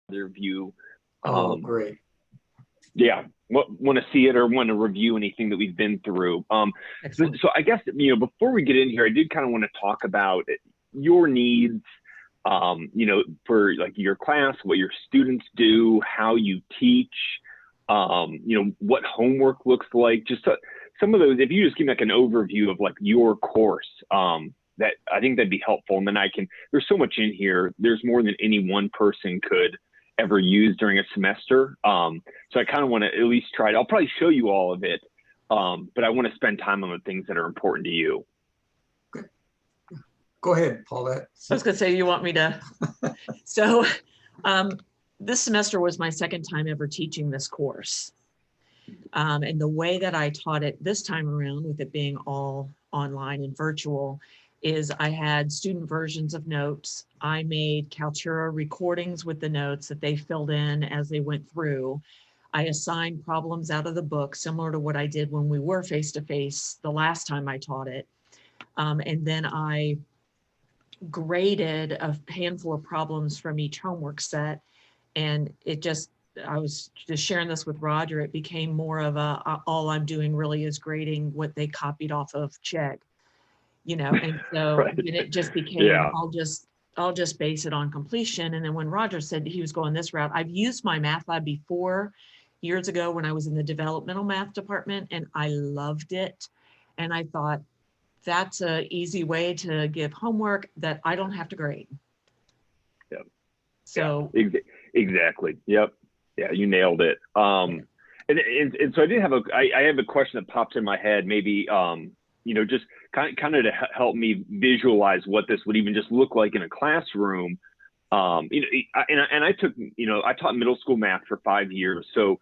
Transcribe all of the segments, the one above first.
their view. Oh, great. Yeah, want to see it or want to review anything that we've been through. So I guess, before we get in here, I did kind of want to talk about your needs, for like your class, what your students do, how you teach, what homework looks like, just some of those, if you just give me like an overview of like your course, that I think that'd be helpful. And then there's so much in here. There's more than any one person could ever use during a semester. So I kind of want to at least try it. I'll probably show you all of it. But I want to spend time on the things that are important to you. Go ahead, Paulette. I was going to say, you want me to? So this semester was my second time ever teaching this course. And the way that I taught it this time around, with it being all online and virtual, is I had student versions of notes. I made Kaltura recordings with the notes that they filled in as they went through. I assigned problems out of the book, similar to what I did when we were face-to-face the last time I taught it. And then I graded a handful of problems from each homework set. And I was just sharing this with Roger. It became more of all I'm doing really is grading what they copied off of Chegg, and so Right. then it just became, I'll just base it on completion. And then when Roger said he was going this route, I've used my MyLab before, years ago when I was in the developmental math department, and I loved it. And I thought, that's an easy way to give homework that I don't have to grade. Yep. So exactly. Yep. Yeah, you nailed it. And so I have a question that popped in my head, maybe, just kind of to help me visualize what this would even just look like in a classroom. I taught middle school math for 5 years. So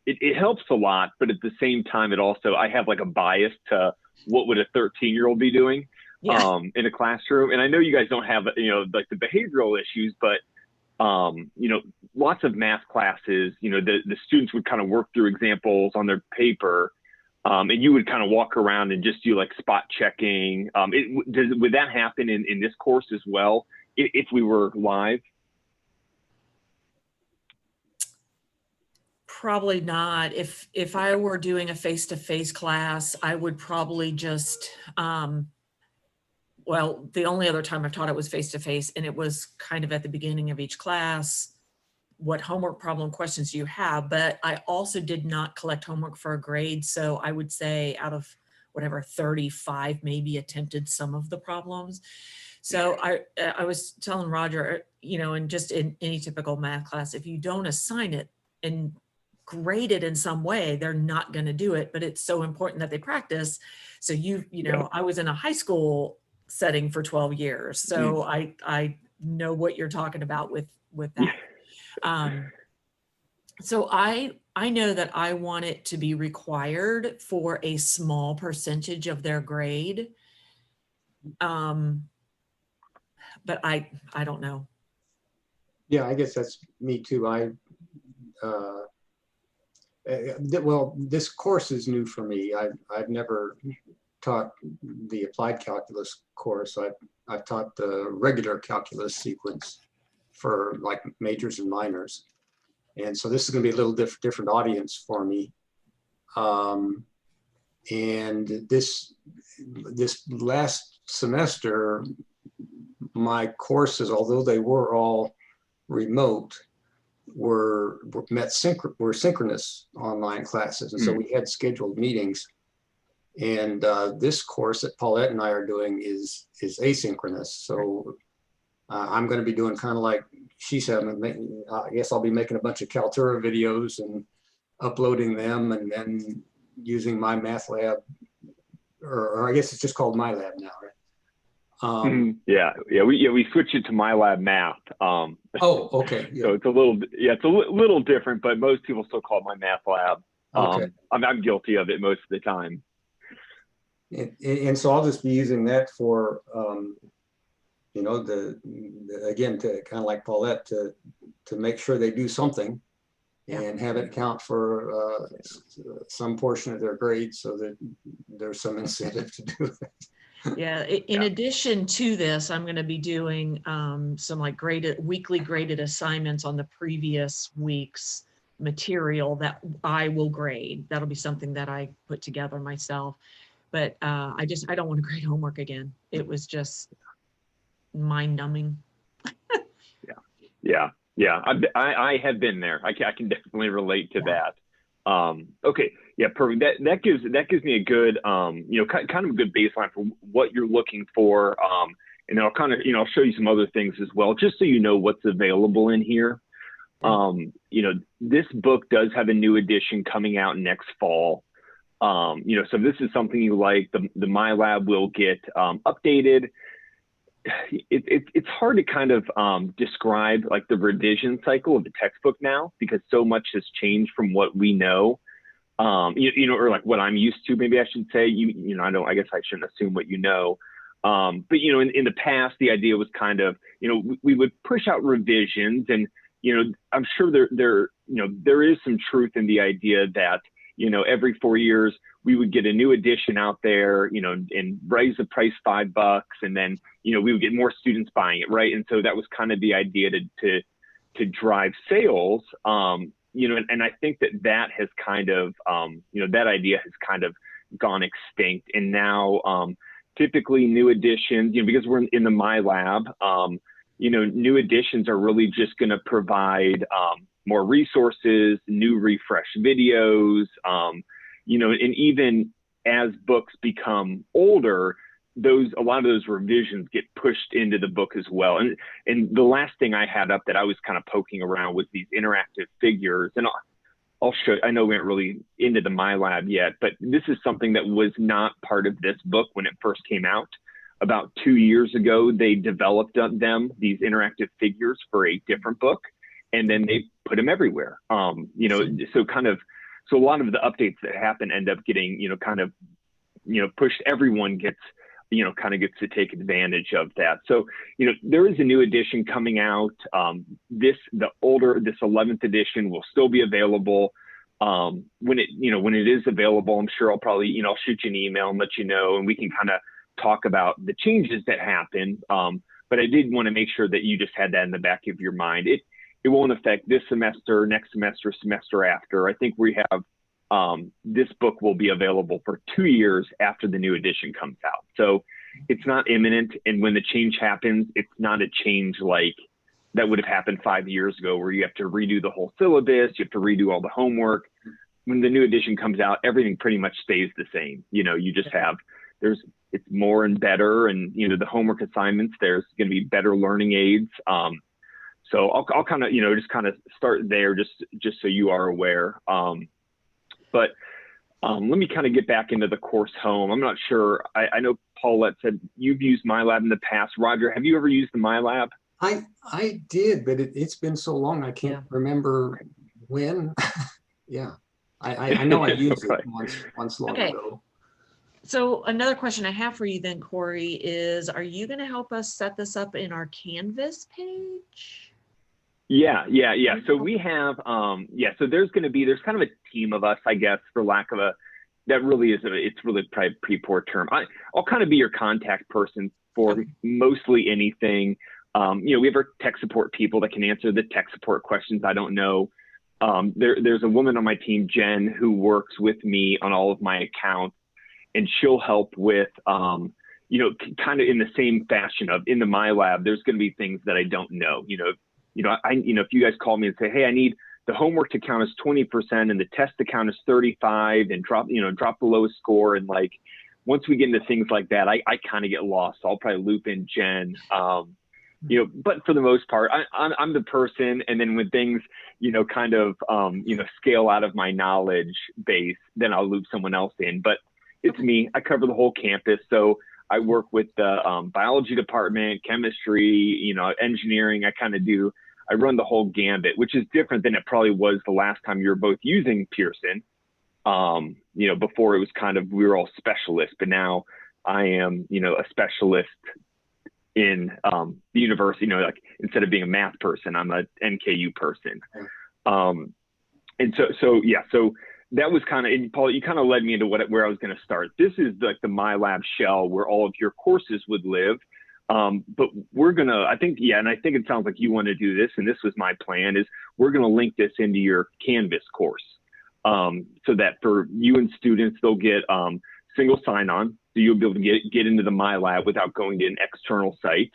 it helps a lot, but at the same time, I have like a bias to what would a 13-year-old be doing in a classroom. And I know you guys don't have, like the behavioral issues, but lots of math classes, the students would kind of work through examples on their paper, and you would kind of walk around and just do like spot checking. Would that happen in this course as well, if we were live? Probably not. If I were doing a face-to-face class, I would probably just, well, the only other time I've taught it was face-to-face, and it was kind of at the beginning of each class. What homework problem questions do you have? But I also did not collect homework for a grade. So I would say out of whatever 35 maybe attempted some of the problems. So I was telling Roger, and just in any typical math class, if you don't assign it and grade it in some way, they're not going to do it. But it's so important that they practice. So I was in a high school setting for 12 years. So I know what you're talking about with that. So I know that I want it to be required for a small percentage of their grade. But I don't know. Yeah, I guess that's me too. Well, this course is new for me. I've never taught the applied calculus course. I've taught the regular calculus sequence for like majors and minors. And so this is going to be a little different audience for me. And this last semester, my courses, although they were all remote, were synchronous online classes. And so we had scheduled meetings. And this course that Paulette and I are doing is asynchronous. So I'm going to be doing kind of like she said, I guess I'll be making a bunch of Kaltura videos and uploading them, and then using my MyLab, or I guess it's just called MyLab now, right? We switched it to MyLab Math. Oh, okay. Yeah. So it's a little different, but most people still call it my Math Lab. Okay. I'm guilty of it most of the time. And so I'll just be using that for, again, to kind of like Paulette, to make sure they do something and have it count for some portion of their grade, so that there's some incentive to do it. Yeah. In addition to this, I'm going to be doing some like weekly graded assignments on the previous week's material that I will grade. That'll be something that I put together myself. But I don't want to grade homework again. It was just mind numbing. Yeah. I have been there. I can definitely relate to that. Okay. Yeah. Perfect. That gives me a good, kind of a good baseline for what you're looking for. And I'll kind of, I'll show you some other things as well, just so you know what's available in here. This book does have a new edition coming out next fall. So if this is something you like, the MyLab will get updated. It's hard to kind of describe like the revision cycle of the textbook now, because so much has changed from what we know, or like what I'm used to, maybe I should say. I guess I shouldn't assume what you know. But in the past, the idea was kind of, we would push out revisions, and I'm sure there is some truth in the idea that every 4 years we would get a new edition out there, and raise the price $5, and then we would get more students buying it, right? And so that was kind of the idea to drive sales, and I think that has kind of that idea has kind of gone extinct, and now typically new editions, because we're in the MyLab, new editions are really just going to provide more resources, new refresh videos, and even as books become older, a lot of those revisions get pushed into the book as well. And the last thing I had up that I was kind of poking around was these interactive figures. And I'll show. I know we aren't really into the MyLab yet, but this is something that was not part of this book when it first came out. About 2 years ago, they developed these interactive figures for a different book, and then they put them everywhere. So a lot of the updates that happen end up getting, pushed. Everyone gets, gets to take advantage of that. So, there is a new edition coming out. This 11th edition will still be available. When it is available, I'm sure I'll probably, I'll shoot you an email and let you know, and we can kind of talk about the changes that happen. But I did want to make sure that you just had that in the back of your mind. It won't affect this semester, next semester, semester after. I think we have this book will be available for 2 years after the new edition comes out. So it's not imminent. And when the change happens, it's not a change like that would have happened 5 years ago, where you have to redo the whole syllabus, you have to redo all the homework. When the new edition comes out, everything pretty much stays the same. You just have, it's more and better, and the homework assignments, there's going to be better learning aids. So I'll kind of, just kind of start there, just so you are aware. But let me kind of get back into the course home. I'm not sure. I know Paulette said you've used MyLab in the past. Roger, have you ever used the MyLab? I did, but it's been so long, I can't remember when. Yeah, I know I used it once long ago. So another question I have for you then, Corey, is are you going to help us set this up in our Canvas page? Yeah. So we have, so there's kind of a team of us, I guess, for lack of it's really probably a pretty poor term. I'll kind of be your contact person for mostly anything. We have our tech support people that can answer the tech support questions I don't know. There's a woman on my team, Jen, who works with me on all of my accounts, and she'll help with, kind of in the same fashion of in the MyLab, there's going to be things that I don't know. If you guys call me and say, hey, I need the homework to count as 20% and the test to count as 35 and drop the lowest score. And like, once we get into things like that, I kind of get lost. So I'll probably loop in Jen. But for the most part, I'm the person. And then when things, scale out of my knowledge base, then I'll loop someone else in. But it's me. I cover the whole campus. So I work with the biology department, chemistry, engineering. I run the whole gambit, which is different than it probably was the last time you were both using Pearson. Before it was kind of, we were all specialists, but now I am, a specialist in the university, like instead of being a math person, I'm a NKU person. And so that was kind of, and Paul, you kind of led me into where I was going to start. This is like the MyLab shell where all of your courses would live. But we're going to, I think, yeah, and I think it sounds like you want to do this, and this was my plan, is we're going to link this into your Canvas course. So that for you and students, they'll get single sign-on. So you'll be able to get into the MyLab without going to an external site.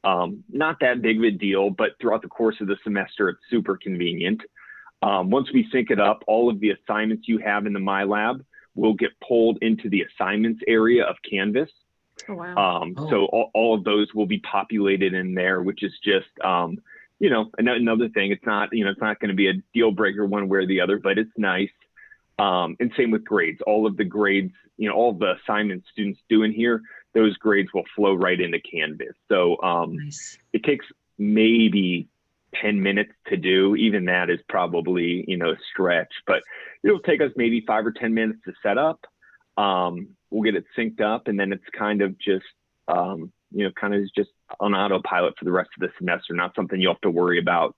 Not that big of a deal, but throughout the course of the semester, it's super convenient. Once we sync it up, all of the assignments you have in the MyLab will get pulled into the assignments area of Canvas. Oh, wow. So all of those will be populated in there, which is just, you know, another thing. It's not, you know, it's not going to be a deal breaker one way or the other, but it's nice. And same with grades. All of the grades, you know, all of the assignments students do in here, those grades will flow right into Canvas. So Nice. it takes maybe 10 minutes to do. Even that is probably, you know, a stretch, but it'll take us maybe 5 or 10 minutes to set up. We'll get it synced up, and then it's kind of just, you know, kind of just on autopilot for the rest of the semester, not something you have to worry about.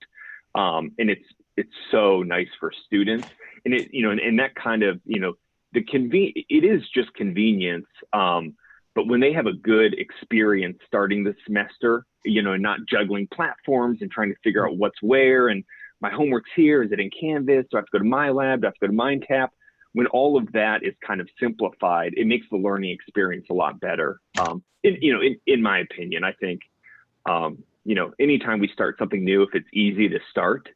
And it's so nice for students, and it, you know, and that kind of, you know, it is just convenience. But when they have a good experience starting the semester, you know, and not juggling platforms and trying to figure out what's where, and my homework's here, is it in Canvas? Do I have to go to MyLab? Do I have to go to MindTap? When all of that is kind of simplified, it makes the learning experience a lot better. In my opinion, I think, you know, anytime we start something new, if it's easy to start,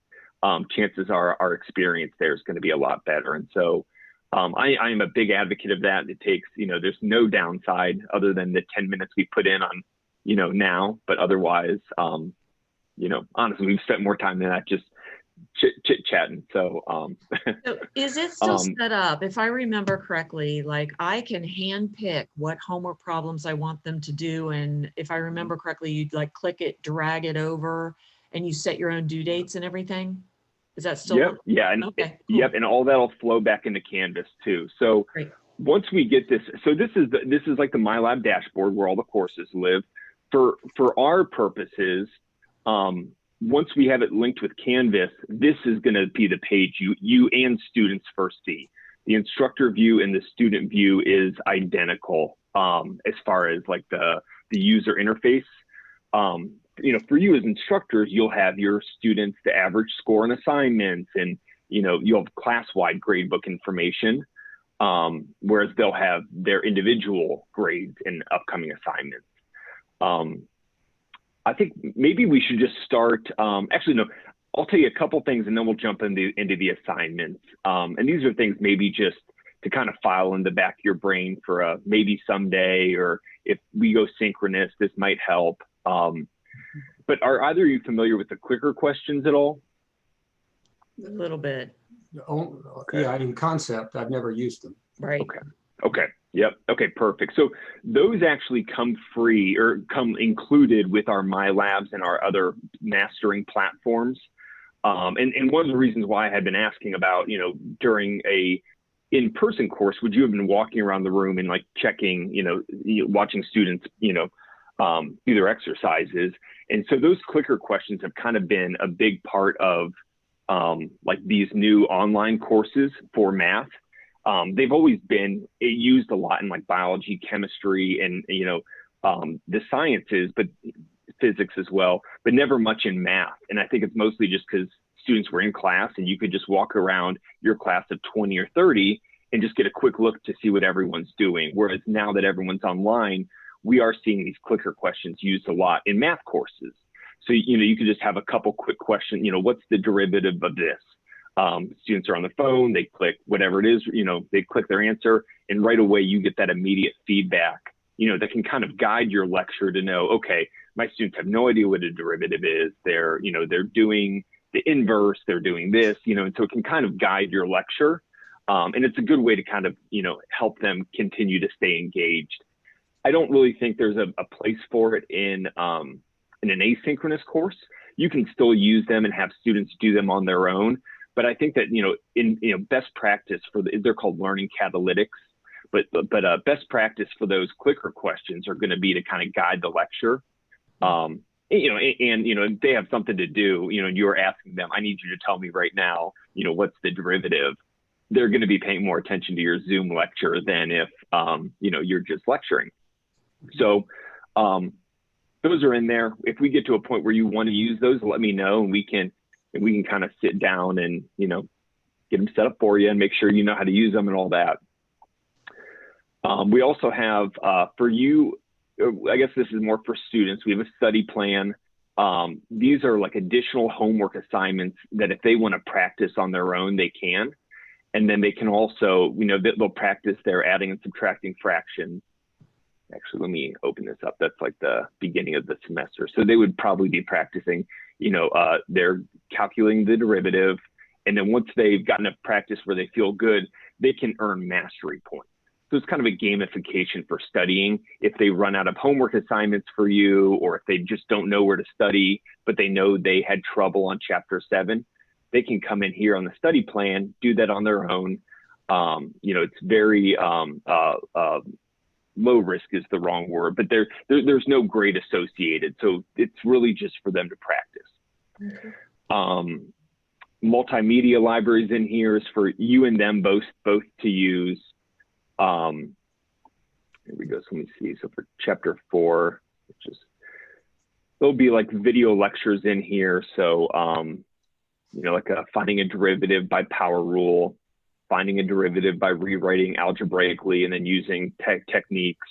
chances are our experience there is going to be a lot better. And so I am a big advocate of that. It takes, you know, there's no downside other than the 10 minutes we put in on, you know, now, but otherwise, you know, honestly, we've spent more time than that just chit chatting. So, So is it still set up, if I remember correctly, like I can hand pick what homework problems I want them to do, and if I remember correctly, you'd like click it, drag it over, and you set your own due dates and everything? Is that still? Yep, yeah, and okay, cool. Yep, and all that'll flow back into Canvas too. So Great. Once we get this, so this is like the MyLab dashboard where all the courses live. For our purposes, once we have it linked with Canvas, this is going to be the page you and students first see. The instructor view and the student view is identical as far as like the user interface. You know, for you as instructors, you'll have your students, the average score and assignments, and, you know, you'll have class-wide gradebook information, whereas they'll have their individual grades and upcoming assignments. I think maybe we should just start, actually, no, I'll tell you a couple things and then we'll jump into the assignments. And these are things maybe just to kind of file in the back of your brain for maybe someday, or if we go synchronous, this might help. But are either of you familiar with the clicker questions at all? A little bit. Oh, yeah, in concept, I've never used them. Right. Okay. Yep. Okay, perfect. So those actually come free or come included with our MyLabs and our other mastering platforms. And one of the reasons why I had been asking about, you know, during a in-person course, would you have been walking around the room and like checking, you know, watching students, you know, do their exercises? And so those clicker questions have kind of been a big part of like these new online courses for math. They've always been used a lot in like biology, chemistry, and, you know, the sciences, but physics as well, but never much in math. And I think it's mostly just because students were in class and you could just walk around your class of 20 or 30 and just get a quick look to see what everyone's doing. Whereas now that everyone's online, we are seeing these clicker questions used a lot in math courses. So, you know, you could just have a couple quick questions, you know, what's the derivative of this? Students are on the phone, they click whatever it is, you know, they click their answer, and right away you get that immediate feedback, you know, that can kind of guide your lecture to know, okay, my students have no idea what a derivative is. They're, you know, they're doing the inverse, they're doing this, you know, and so it can kind of guide your lecture. And it's a good way to kind of, you know, help them continue to stay engaged. I don't really think there's a place for it in an asynchronous course. You can still use them and have students do them on their own. But I think that, you know, in, you know, best practice they're called learning catalytics, but best practice for those clicker questions are going to be to kind of guide the lecture. You know, and, you know, they have something to do, you know, and you're asking them, I need you to tell me right now, you know, what's the derivative? they're going to be paying more attention to your Zoom lecture than if, you're just lecturing. So those are in there. If we get to a point where you want to use those, let me know, and we can kind of sit down and, get them set up for you and make sure you know how to use them and all that. We also have, for you, I guess this is more for students, we have a study plan. These are like additional homework assignments that if they want to practice on their own, they can. And then they can also, they'll practice their adding and subtracting fractions. Actually, let me open this up. That's like the beginning of the semester. So they would probably be practicing, they're calculating the derivative. And then once they've gotten a practice where they feel good, they can earn mastery points. So it's kind of a gamification for studying. If they run out of homework assignments for you, or if they just don't know where to study, but they know they had trouble on chapter 7, they can come in here on the study plan, do that on their own. It's very low risk is the wrong word, but there's no grade associated. So it's really just for them to practice. Okay. Multimedia libraries in here is for you and them both to use. Here we go. So let me see. So for chapter 4, there'll be like video lectures in here. So, like finding a derivative by power rule, finding a derivative by rewriting algebraically, and then using techniques.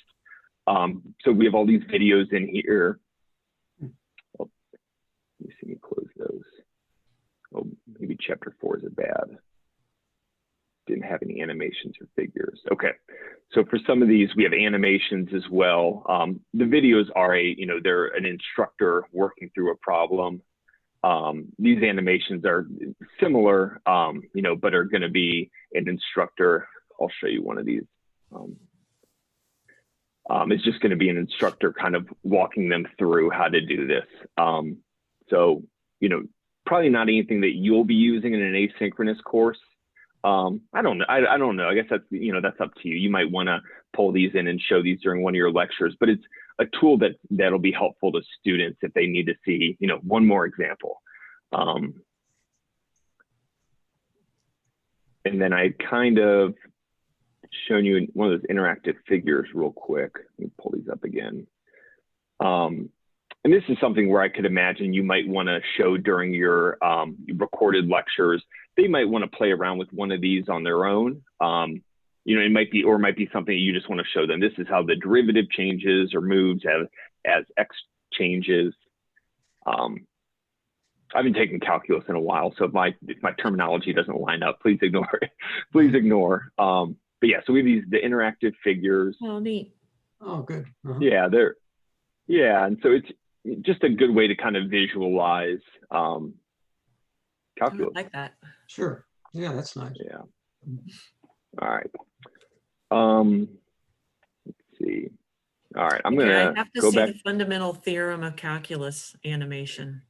So we have all these videos in here. Oh, let me see me close those. Oh, maybe chapter 4 is bad. Didn't have any animations or figures. Okay, so for some of these, we have animations as well. The videos are they're an instructor working through a problem. These animations are similar, but are going to be an instructor. I'll show you one of these. It's just going to be an instructor kind of walking them through how to do this. So, probably not anything that you'll be using in an asynchronous course. I don't know. I don't know. I guess that's, that's up to you. You might want to pull these in and show these during one of your lectures, but it's a tool that'll be helpful to students if they need to see, one more example. And then I kind of shown you one of those interactive figures real quick. Let me pull these up again. And this is something where I could imagine you might want to show during your recorded lectures. They might want to play around with one of these on their own. It might be something you just want to show them. This is how the derivative changes or moves as X changes. I've been taking calculus in a while, so if my terminology doesn't line up, please ignore it. Please ignore. But yeah, so we have the interactive figures. Oh, neat. Oh, good. Yeah, and so it's just a good way to kind of visualize calculus. I like that. Sure. Yeah, that's nice. Yeah. All right. Let's see. All right, I'm gonna I have to go see back. the fundamental theorem of calculus animation,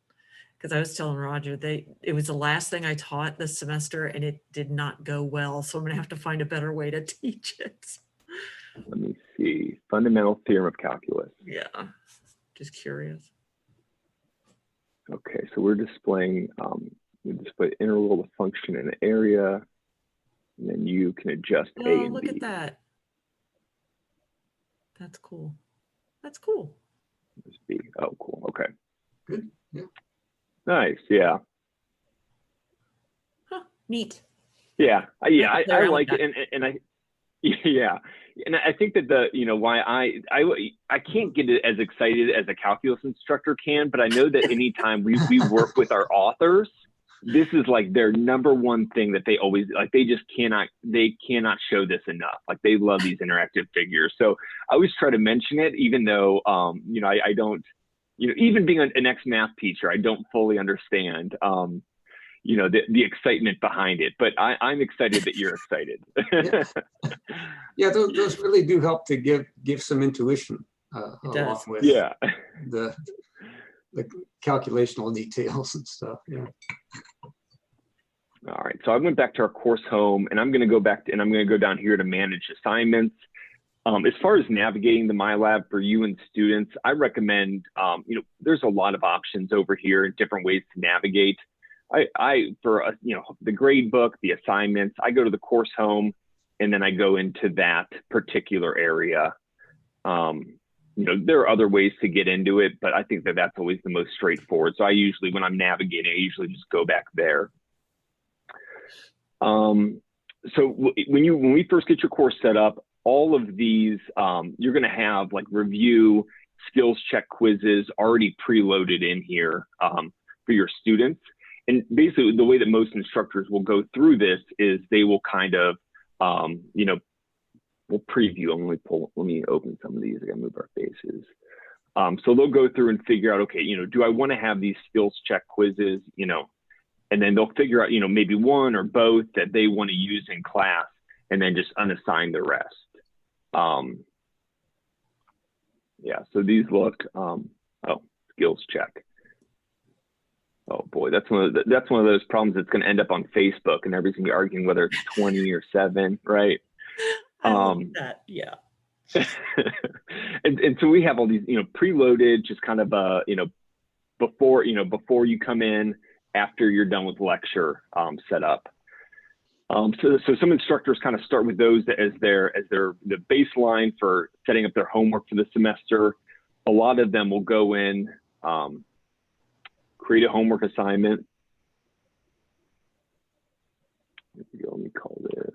because I was telling Roger it was the last thing I taught this semester and it did not go well. So I'm gonna have to find a better way to teach it. Let me see. Fundamental theorem of calculus. Yeah, just curious. Okay, so we're displaying, we display integral of a function in an area, and then you can adjust A and Look B. at that. That's cool. That's cool. B. Oh, cool. Okay. Good. Yeah. Nice. Yeah. Huh, neat. Yeah. I like that. it, and I. Yeah, and I think that why I can't get as excited as a calculus instructor can, but I know that anytime we work with our authors, this is like their number one thing that they always like. They cannot show this enough. Like they love these interactive figures. So I always try to mention it, even though I don't, even being an ex-math teacher, I don't fully understand. The excitement behind it, but I'm excited that you're excited. Yeah, those really do help to give some intuition along with the calculational details and stuff. Yeah. All right, so I went back to our course home, and I'm going to go back and I'm going to go down here to manage assignments. As far as navigating the MyLab for you and students, I recommend, there's a lot of options over here, different ways to navigate. For the grade book, the assignments, I go to the course home, and then I go into that particular area. There are other ways to get into it, but I think that that's always the most straightforward. So I usually, when I'm navigating, I usually just go back there. So when we first get your course set up, all of these, you're going to have like review, skills check quizzes already preloaded in here for your students. And basically the way that most instructors will go through this is they will kind of, we'll preview. Let me open some of these. I gotta move our faces. So they'll go through and figure out, okay, do I want to have these skills check quizzes, and then they'll figure out, maybe one or both that they want to use in class, and then just unassign the rest. Yeah, so these look, skills check. Oh boy, that's one of those problems that's going to end up on Facebook, and everybody's going to be arguing whether it's 20 or 7, right? I love that, yeah. and so we have all these, preloaded, just kind of, before you come in, after you're done with lecture, set up. So some instructors kind of start with those as the baseline for setting up their homework for the semester. A lot of them will go in, create a homework assignment. Let me call this.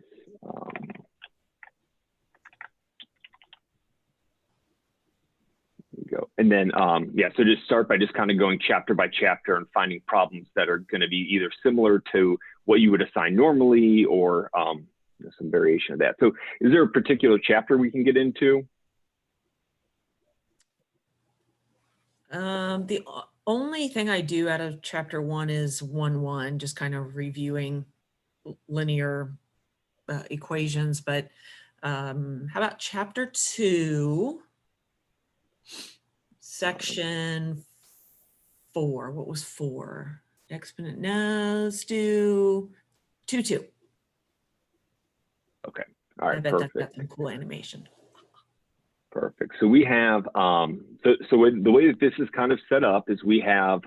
Go. And then, so just start by just kind of going chapter by chapter and finding problems that are going to be either similar to what you would assign normally or some variation of that. So is there a particular chapter we can get into? The only thing I do out of chapter 1 is 1-1, just kind of reviewing linear equations. But how about chapter 2? Section 4, what was 4? Exponent, no, let's do 2-2. Okay, all right, I bet perfect. that's some cool animation. Perfect, so we have, so the way that this is kind of set up is we have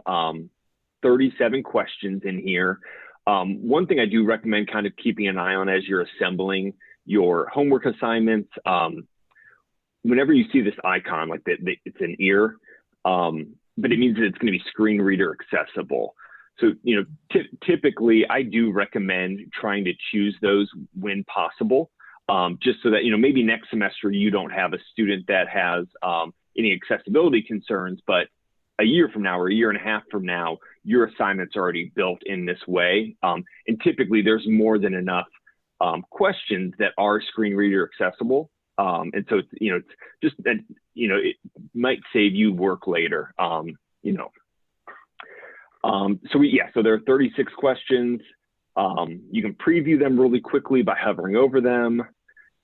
37 questions in here. One thing I do recommend kind of keeping an eye on as you're assembling your homework assignments, whenever you see this icon, like that, it's an ear, but it means that it's going to be screen reader accessible. So, typically I do recommend trying to choose those when possible, just so that, maybe next semester you don't have a student that has any accessibility concerns, but a year from now or a year and a half from now, your assignment's already built in this way. And typically there's more than enough questions that are screen reader accessible. And so, it's just that, it might save you work later, so there are 36 questions. You can preview them really quickly by hovering over them.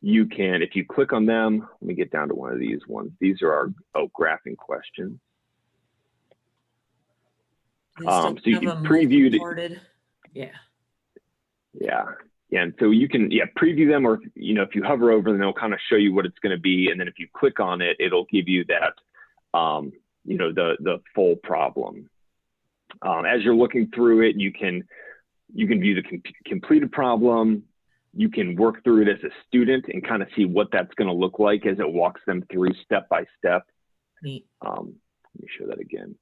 You can, if you click on them, let me get down to one of these ones. These are our graphing questions. So you can preview it. Yeah. Yeah. And so you can, preview them, or, if you hover over them, they'll kind of show you what it's going to be. And then if you click on it, it'll give you that, the full problem. As you're looking through it, you can view the completed problem. You can work through it as a student and kind of see what that's going to look like as it walks them through step by step. Neat. Let me show that again.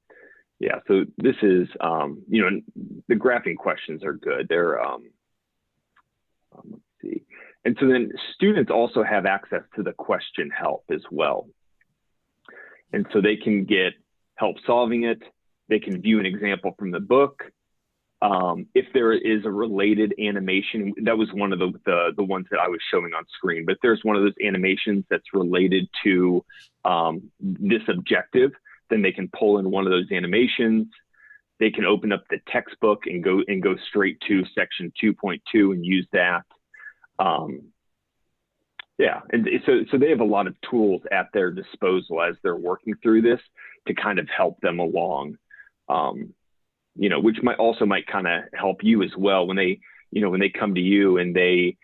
Yeah, so this is, the graphing questions are good. They're, let's see. And so then students also have access to the question help as well. And so they can get help solving it. They can view an example from the book. If there is a related animation, that was one of the ones that I was showing on screen, but there's one of those animations that's related to this objective, then they can pull in one of those animations. They can open up the textbook and go straight to section 2.2 and use that. And so they have a lot of tools at their disposal as they're working through this to kind of help them along. Which might kind of help you as well when they come to you and they,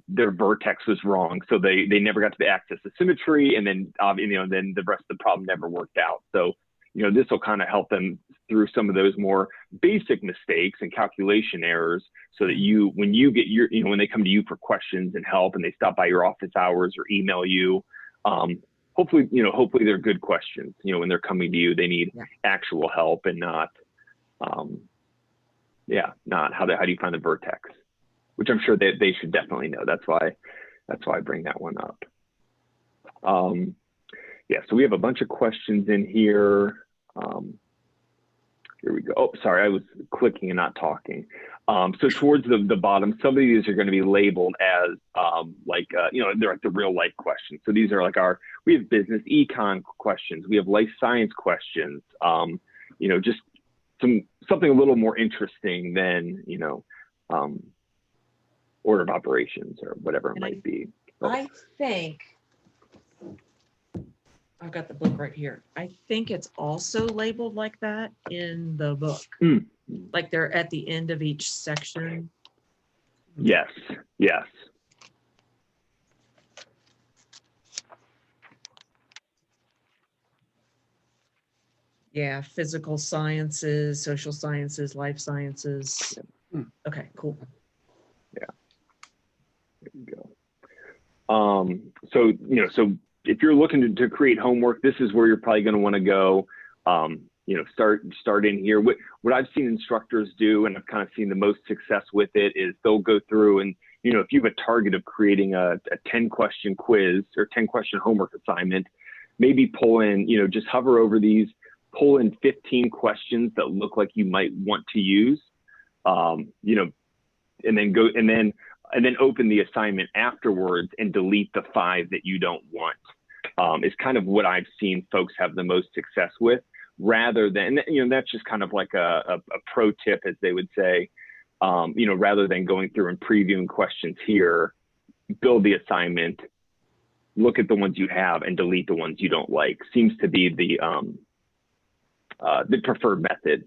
their vertex was wrong. So they never got to the axis of symmetry, and then, then the rest of the problem never worked out. So, this will kind of help them through some of those more basic mistakes and calculation errors, so that when you get your, when they come to you for questions and help, and they stop by your office hours or email you, hopefully they're good questions. When they're coming to you, they need actual help, and not how do you find the vertex, which I'm sure they should definitely know. That's why I bring that one up. So we have a bunch of questions in here. Here we go. Oh, sorry, I was clicking and not talking. So towards the bottom, some of these are going to be labeled as they're like the real life questions. So these are like we have business econ questions, we have life science questions, just something a little more interesting than, order of operations or whatever it might be. I think I've got the book right here. I think it's also labeled like that in the book. Like they're at the end of each section. Yes. Yeah, physical sciences, social sciences, life sciences. Okay, cool. Yeah. There we go. So if you're looking to create homework, this is where you're probably going to want to go. Start in here. What I've seen instructors do, and I've kind of seen the most success with it, is they'll go through and, if you have a target of creating a 10-question quiz or 10-question homework assignment, maybe pull in, just hover over these, pull in 15 questions that look like you might want to use, and then open the assignment afterwards and delete the 5 that you don't want. Is kind of what I've seen folks have the most success with, rather than, that's just kind of like a pro tip, as they would say, rather than going through and previewing questions here, build the assignment, look at the ones you have and delete the ones you don't like. Seems to be the preferred method.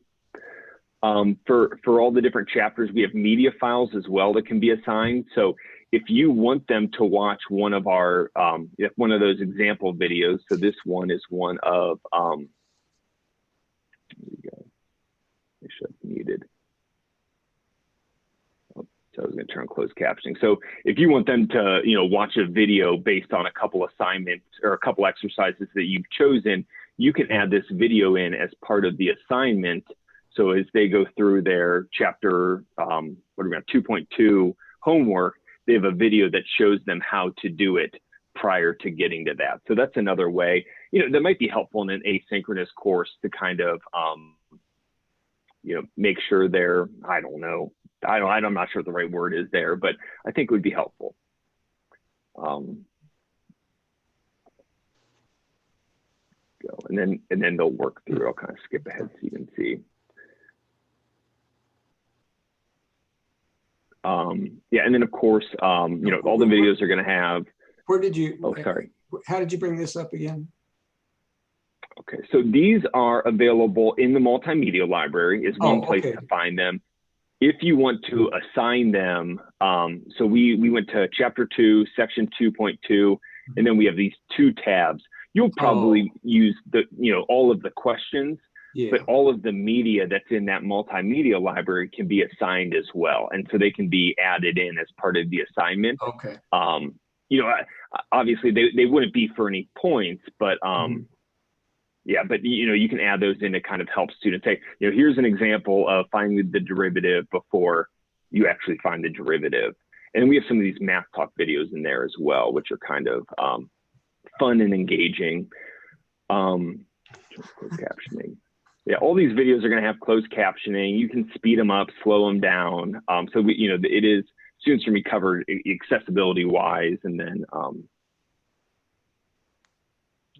For all the different chapters, we have media files as well that can be assigned. So if you want them to watch one of our, one of those example videos, so this one is one of, here we go, make sure it's muted. Oh, so I was going to turn on closed captioning. So if you want them to, watch a video based on a couple assignments or a couple exercises that you've chosen, you can add this video in as part of the assignment. So as they go through their chapter, 2.2 homework, they have a video that shows them how to do it prior to getting to that. So that's another way, that might be helpful in an asynchronous course to kind of, make sure they're, I'm not sure what the right word is there, but I think it would be helpful. And then they'll work through. I'll kind of skip ahead so you can see. And then of course, all the videos are going to have. Where did you? Oh, sorry. How did you bring this up again? Okay, so these are available in the multimedia library. Is one place to find them. If you want to assign them, so we went to chapter 2, section 2.2, and then we have these 2 tabs. You'll probably use all of the questions, but all of the media that's in that multimedia library can be assigned as well. And so they can be added in as part of the assignment. Okay. Obviously they wouldn't be for any points, but but you can add those in to kind of help students say, here's an example of finding the derivative before you actually find the derivative. And we have some of these math talk videos in there as well, which are kind of fun and engaging. Closed captioning. Yeah, all these videos are going to have closed captioning. You can speed them up, slow them down. So it is, students can be covered accessibility wise, and then there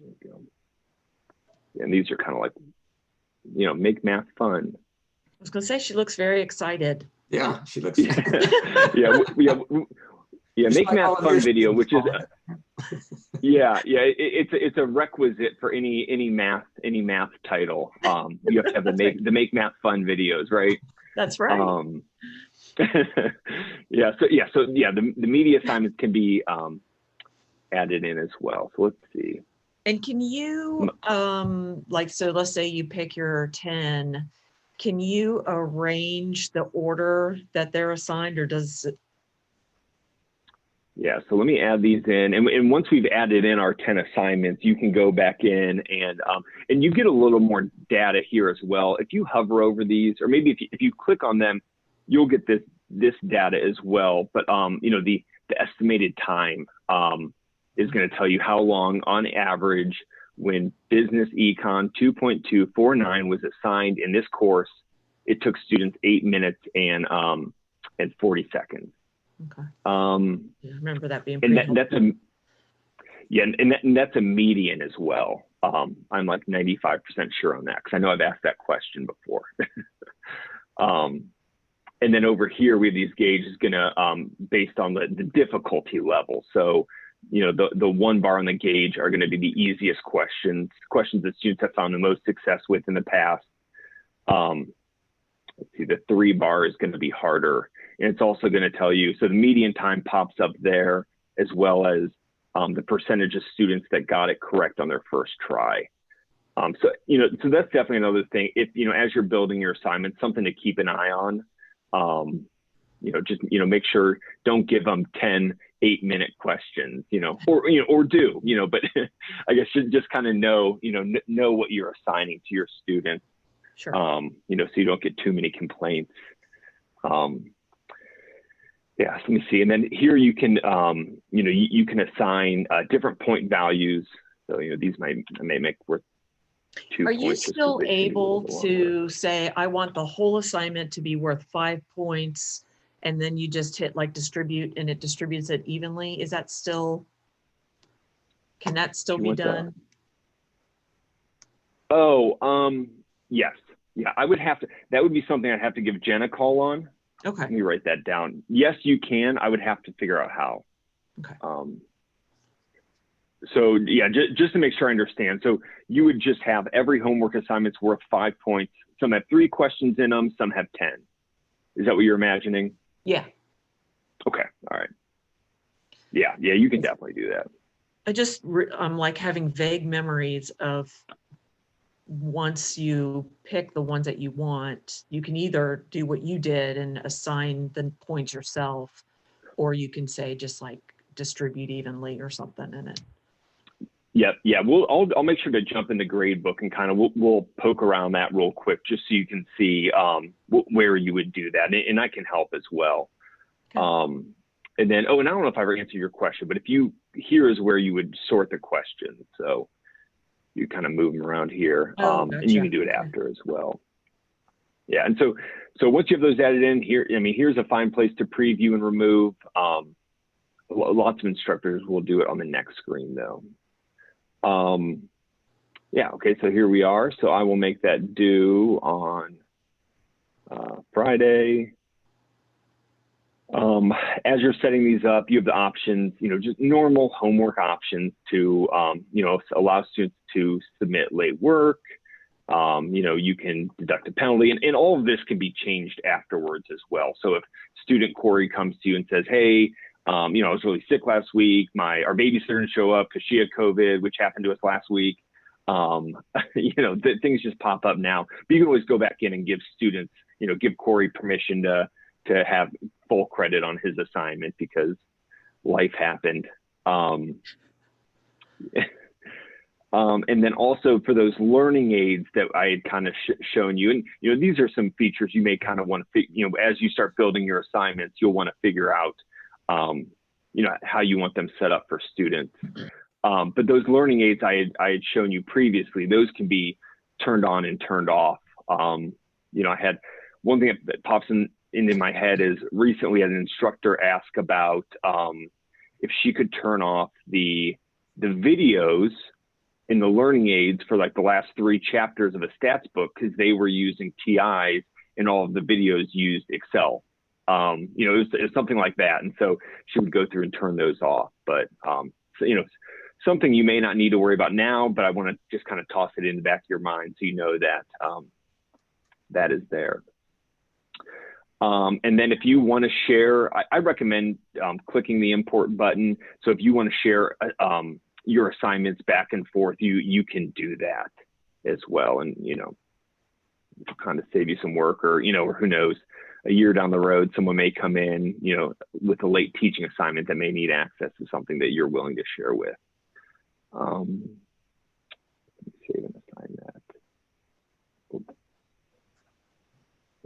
we go. And these are kind of like, make math fun. I was going to say, she looks very excited. Yeah, she looks. Make math fun video, which is it's a requisite for any math title. You have to have the make math fun videos, right? That's right. The media assignments can be added in as well. So let's see. And can you, like, so let's say you pick your 10, can you arrange the order that they're assigned, or does it? Yeah, so let me add these in. And once we've added in our 10 assignments, you can go back in and you get a little more data here as well. If you hover over these, or maybe if you click on them, you'll get this data as well. But you know, the estimated time is going to tell you how long on average when Business Econ 2.249 was assigned in this course, it took students 8 minutes and 40 seconds. Okay. Yeah, I remember that being pretty and that's a that's a median as well. I'm like 95% sure on that because I know I've asked that question before. And then over here we have these gauges gonna based on the difficulty level. So you know the 1 bar on the gauge are going to be the easiest questions that students have found the most success with in the past. Let's see, the 3 bar is going to be harder. And it's also going to tell you, so the median time pops up there, as well as the percentage of students that got it correct on their first try. So, you know, so that's definitely another thing. If, you know, as you're building your assignment, something to keep an eye on, you know, just, you know, make sure, don't give them 10 8-minute questions, you know, or do, you know, but I guess you just kind of know what you're assigning to your students. Sure. You know, so you don't get too many complaints. Yeah, so let me see. And then here you can, you know, you can assign different point values. So, you know, these may make worth 2 Are points. you still able to say, I want the whole assignment to be worth 5 points, and then you just hit like distribute and it distributes it evenly? Is that still, can that still be done? Oh, yes. Yeah, I would have to, that would be something I'd have to give Jen a call on. Okay. Let me write that down. Yes, you can. I would have to figure out how. Okay. So yeah, just to make sure I understand. So you would just have every homework assignment's worth 5 points. Some have 3 questions in them, some have 10. Is that what you're imagining? Yeah. Okay. All right. Yeah. Yeah. You can definitely do that. I'm like having vague memories of once you pick the ones that you want, you can either do what you did and assign the points yourself, or you can say just like distribute evenly or something in it. Yep. Yeah. I'll make sure to jump in the grade book and kind of we'll poke around that real quick just so you can see where you would do that, and I can help as well. Okay. And then and I don't know if I ever answered your question, but here is where you would sort the questions. So you kind of move them around here, gotcha. And you can do it after as well. Yeah. And so once you have those added in here, I mean, here's a fine place to preview and remove. Lots of instructors will do it on the next screen though. Yeah, okay, so here we are. So I will make that due on Friday. As you're setting these up, you have the options, you know, just normal homework options to, you know, allow students to submit late work. You know, you can deduct a penalty, and all of this can be changed afterwards as well. So if student Corey comes to you and says, hey, you know, I was really sick last week. Our babysitter didn't show up because she had COVID, which happened to us last week. You know, things just pop up now. But you can always go back in and give students, you know, give Corey permission to have full credit on his assignment because life happened. And then also for those learning aids that I had kind of shown you, and you know, these are some features you may kind of want to, you know, as you start building your assignments, you'll want to figure out, you know, how you want them set up for students. But those learning aids I had shown you previously, those can be turned on and turned off. You know, I had one thing that pops into my head is recently an instructor asked about if she could turn off the videos in the learning aids for like the last 3 chapters of a stats book because they were using TIs and all of the videos used Excel. You know, it was something like that. And so she would go through and turn those off. But, so, you know, something you may not need to worry about now, but I want to just kind of toss it in the back of your mind so you know that that is there. And then if you want to share, I recommend clicking the import button. So if you want to share, your assignments back and forth, you can do that as well. And, kind of save you some work, or, or who knows, a year down the road, someone may come in, with a late teaching assignment that may need access to something that you're willing to share with. Let me save and assign that.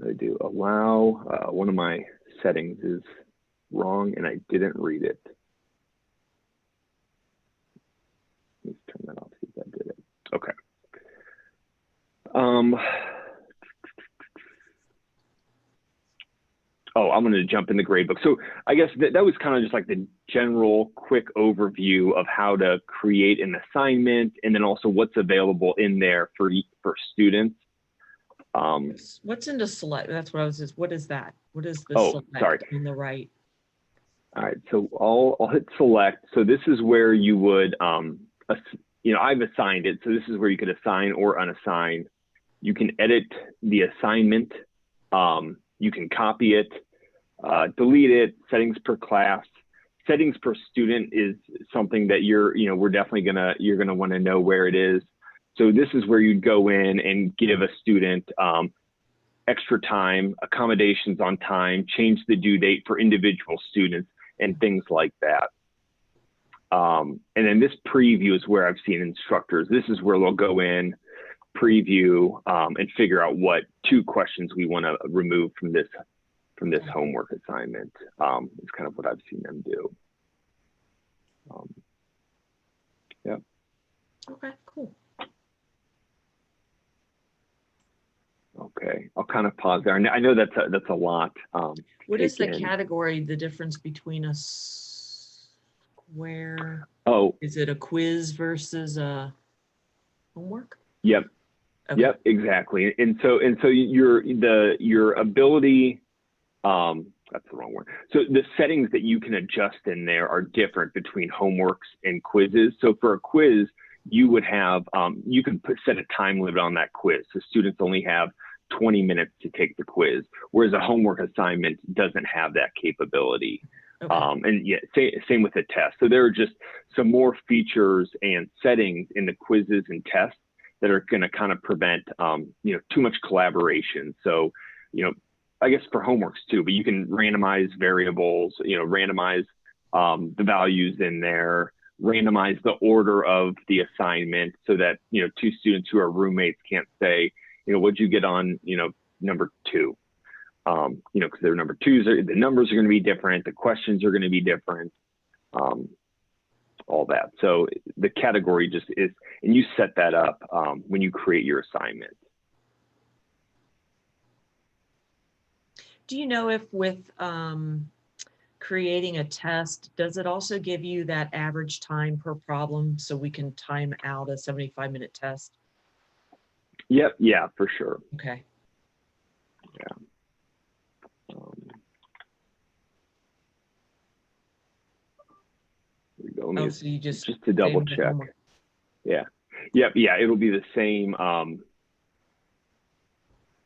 I do allow, one of my settings is wrong and I didn't read it. Let's turn that off, see if that did it. Okay. Oh, I'm going to jump in the gradebook. So I guess that was kind of just like the general quick overview of how to create an assignment, and then also what's available in there for students. What's into select? That's what I was just, what is that? What is the select sorry. on the right? All right, so I'll hit select. So this is where you would, I've assigned it. So this is where you could assign or unassign. You can edit the assignment. You can copy it, delete it, settings per class. Settings per student is something that we're definitely you're gonna want to know where it is. So this is where you'd go in and give a student extra time, accommodations on time, change the due date for individual students, and things like that. And then this preview is where I've seen instructors. This is where they'll go in, preview, and figure out what 2 questions we want to remove from this homework assignment. It's kind of what I've seen them do. Yeah. Okay, cool. Okay, I'll kind of pause there. I know that's a lot. What is the category, the difference between a square? Oh, is it a quiz versus a homework? Yep. Okay. Yep, exactly. And so your ability, that's the wrong word. So the settings that you can adjust in there are different between homeworks and quizzes. So for a quiz, you would have, you can set a time limit on that quiz. So students only have 20 minutes to take the quiz, whereas a homework assignment doesn't have that capability. Okay. And yeah, same with the test. So there are just some more features and settings in the quizzes and tests that are going to kind of prevent, too much collaboration. So, I guess for homeworks too, but you can randomize variables, randomize the values in there, randomize the order of the assignment so that, 2 students who are roommates can't say, what'd you get on, number 2? Because their number 2s, the numbers are going to be different, the questions are going to be different. All that. So the category just is, and you set that up when you create your assignment. Do you know if with creating a test, does it also give you that average time per problem so we can time out a 75-minute test? Yep. Yeah, for sure. Okay. Yeah. Oh, so you just to double check. Yeah. Yep. Yeah. It'll be the same.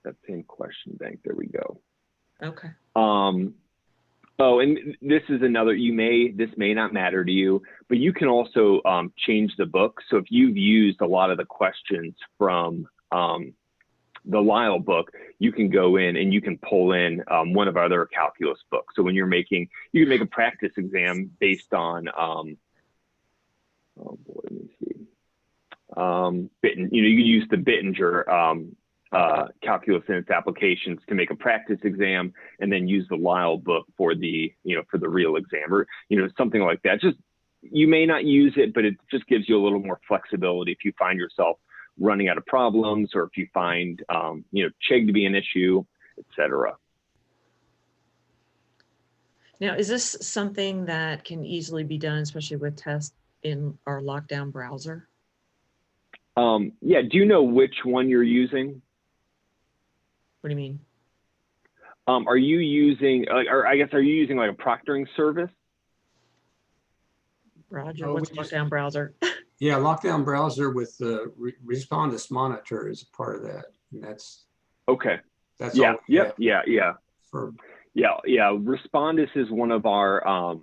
That same question bank. There we go. Okay. Oh, and this is another, this may not matter to you, but you can also change the book. So if you've used a lot of the questions from the Lyle book, you can go in and you can pull in one of our other calculus books. So when you can make a practice exam based on, oh boy, let me see. You can use the Bittinger calculus and its applications to make a practice exam, and then use the Lyle book for the, for the real exam, or, something like that. Just, you may not use it, but it just gives you a little more flexibility if you find yourself running out of problems, or if you find, Chegg to be an issue, etc. Now, is this something that can easily be done, especially with tests in our lockdown browser? Yeah. Do you know which one you're using? What do you mean? Are you using, or I guess, are you using like a proctoring service? Roger, what's lockdown browser? Yeah, lockdown browser with the Respondus monitor is a part of that, and that's okay. That's yeah, all. Yeah. For Respondus is one of our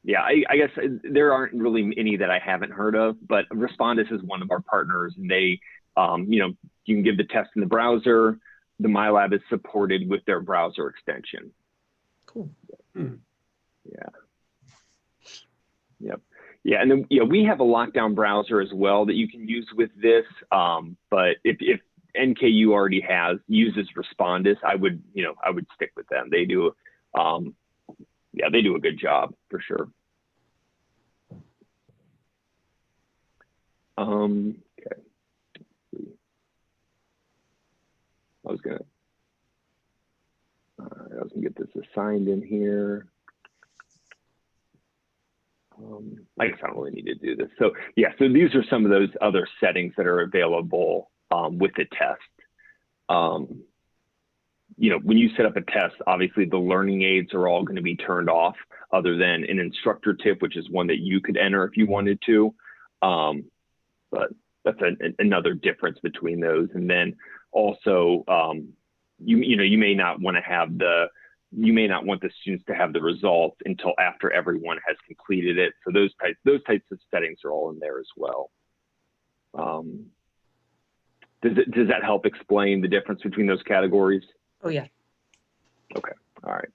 Yeah, I guess there aren't really any that I haven't heard of, but Respondus is one of our partners, and they, you know, you can give the test in the browser. The MyLab is supported with their browser extension. Cool. Yeah. Yep. Yeah, and then we have a lockdown browser as well that you can use with this. But if NKU already uses Respondus, I would stick with them. They do, they do a good job for sure. Okay. I was gonna get this assigned in here. I guess I don't really need to do this. So yeah, so these are some of those other settings that are available with the test. You know, when you set up a test, obviously the learning aids are all going to be turned off, other than an instructor tip, which is one that you could enter if you wanted to. But that's another difference between those. And then also, you may not want the students to have the results until after everyone has completed it. So those types of settings are all in there as well. Does that help explain the difference between those categories? Oh yeah. Okay. All right.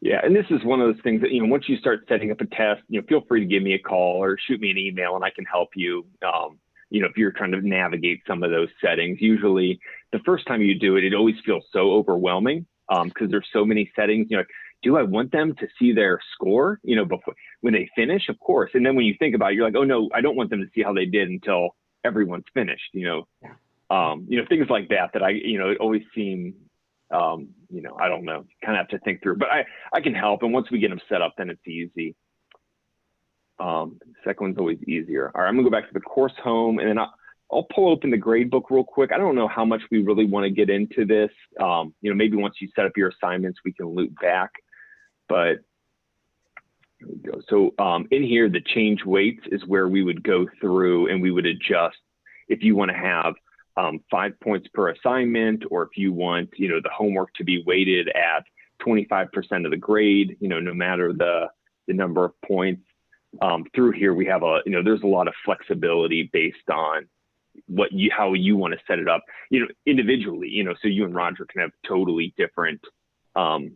Yeah, and this is one of those things that, once you start setting up a test, feel free to give me a call or shoot me an email and I can help you. If you're trying to navigate some of those settings. Usually the first time you do it, it always feels so overwhelming because there's so many settings. Do I want them to see their score, before when they finish? Of course. And then when you think about it, you're like, oh no, I don't want them to see how they did until everyone's finished, things like that it always seem, I don't know, kind of have to think through, but I can help. And once we get them set up, then it's easy. Second one's always easier. All right, I'm gonna go back to the course home, and then I'll pull open the grade book real quick. I don't know how much we really want to get into this. Maybe once you set up your assignments, we can loop back, but here we go. So in here, the change weights is where we would go through and we would adjust if you want to have 5 points per assignment, or if you want, the homework to be weighted at 25% of the grade, no matter the number of points. Through here, we have there's a lot of flexibility based on how you want to set it up, individually, so you and Roger can have totally different, like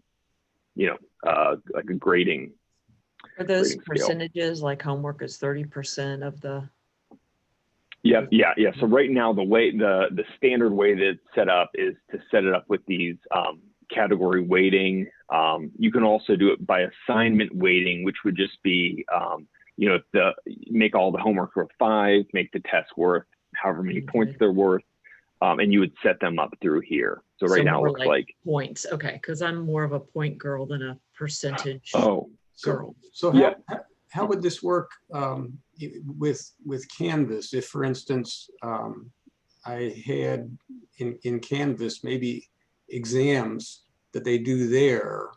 a grading. Are those percentages like homework is 30% of the? Yeah. So right now, the standard way that it's set up is to set it up with these category weighting. You can also do it by assignment weighting, which would just be, make all the homework worth 5, make the test worth however many points they're worth, and you would set them up through here. So right now it looks like points. Okay, because I'm more of a point girl than a percentage girl. So how would this work with Canvas? If, for instance, I had in Canvas maybe exams that they do there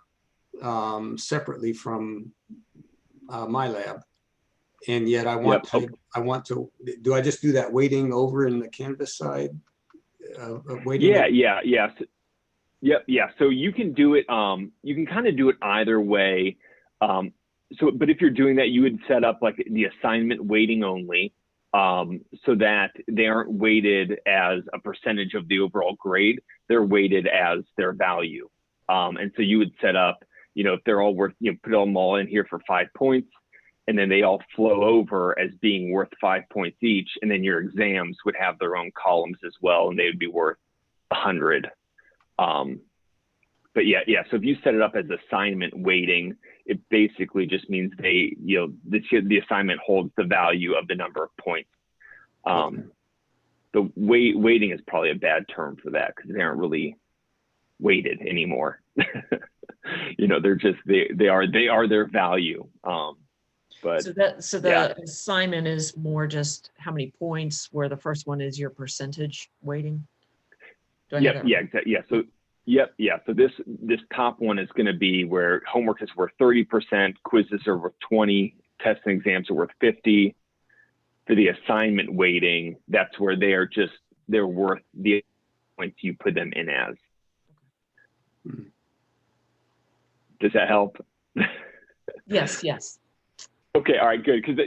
separately from MyLab, and yet I want to. Do I just do that weighting over in the Canvas side? Weighting Yeah. So you can do it. You can kind of do it either way. But if you're doing that, you would set up like the assignment weighting only, so that they aren't weighted as a percentage of the overall grade. They're weighted as their value. And so you would set up, if they're all worth, put them all in here for 5 points, and then they all flow over as being worth 5 points each. And then your exams would have their own columns as well, and they would be worth 100. But yeah. So if you set it up as assignment weighting, it basically just means the assignment holds the value of the number of points. The weighting is probably a bad term for that because they aren't really weighted anymore. They're just they are their value. But so the assignment is more just how many points, where the first one is your percentage weighting. Exactly. Yeah. So this top one is going to be where homework is worth 30%, quizzes are worth 20, tests and exams are worth 50. For the assignment weighting, that's where they're worth the points you put them in as. Does that help? Yes. Okay, all right, good. Because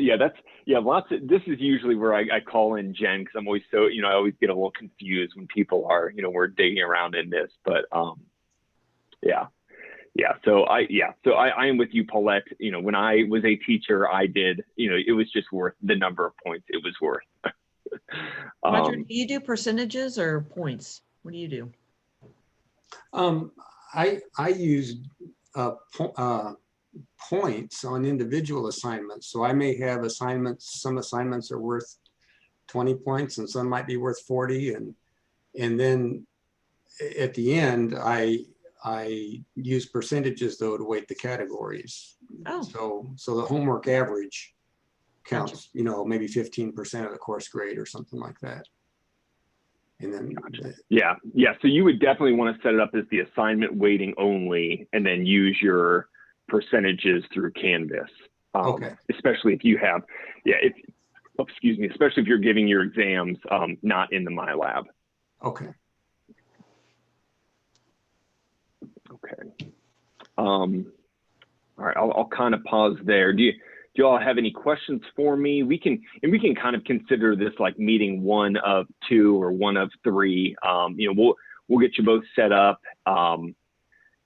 yeah, lots of this is usually where I call in Jen because I'm always so I always get a little confused when people are we're digging around in this, but yeah. So I am with you, Paulette. When I was a teacher, I did it was just worth the number of points it was worth. Roger, do you do percentages or points? What do you do? I use points on individual assignments. So I may have assignments, some assignments are worth 20 points and some might be worth 40. And then at the end, I use percentages though to weight the categories. Oh. So the homework average counts, Gotcha. Maybe 15% of the course grade or something like that. And then yeah. So you would definitely want to set it up as the assignment weighting only, and then use your percentages through Canvas. Okay. Especially if you have, especially if you're giving your exams not in the MyLab. Okay. Okay. All right. I'll kind of pause there. Do you all have any questions for me? We can kind of consider this like meeting 1 of 2 or 1 of 3. We'll get you both set up.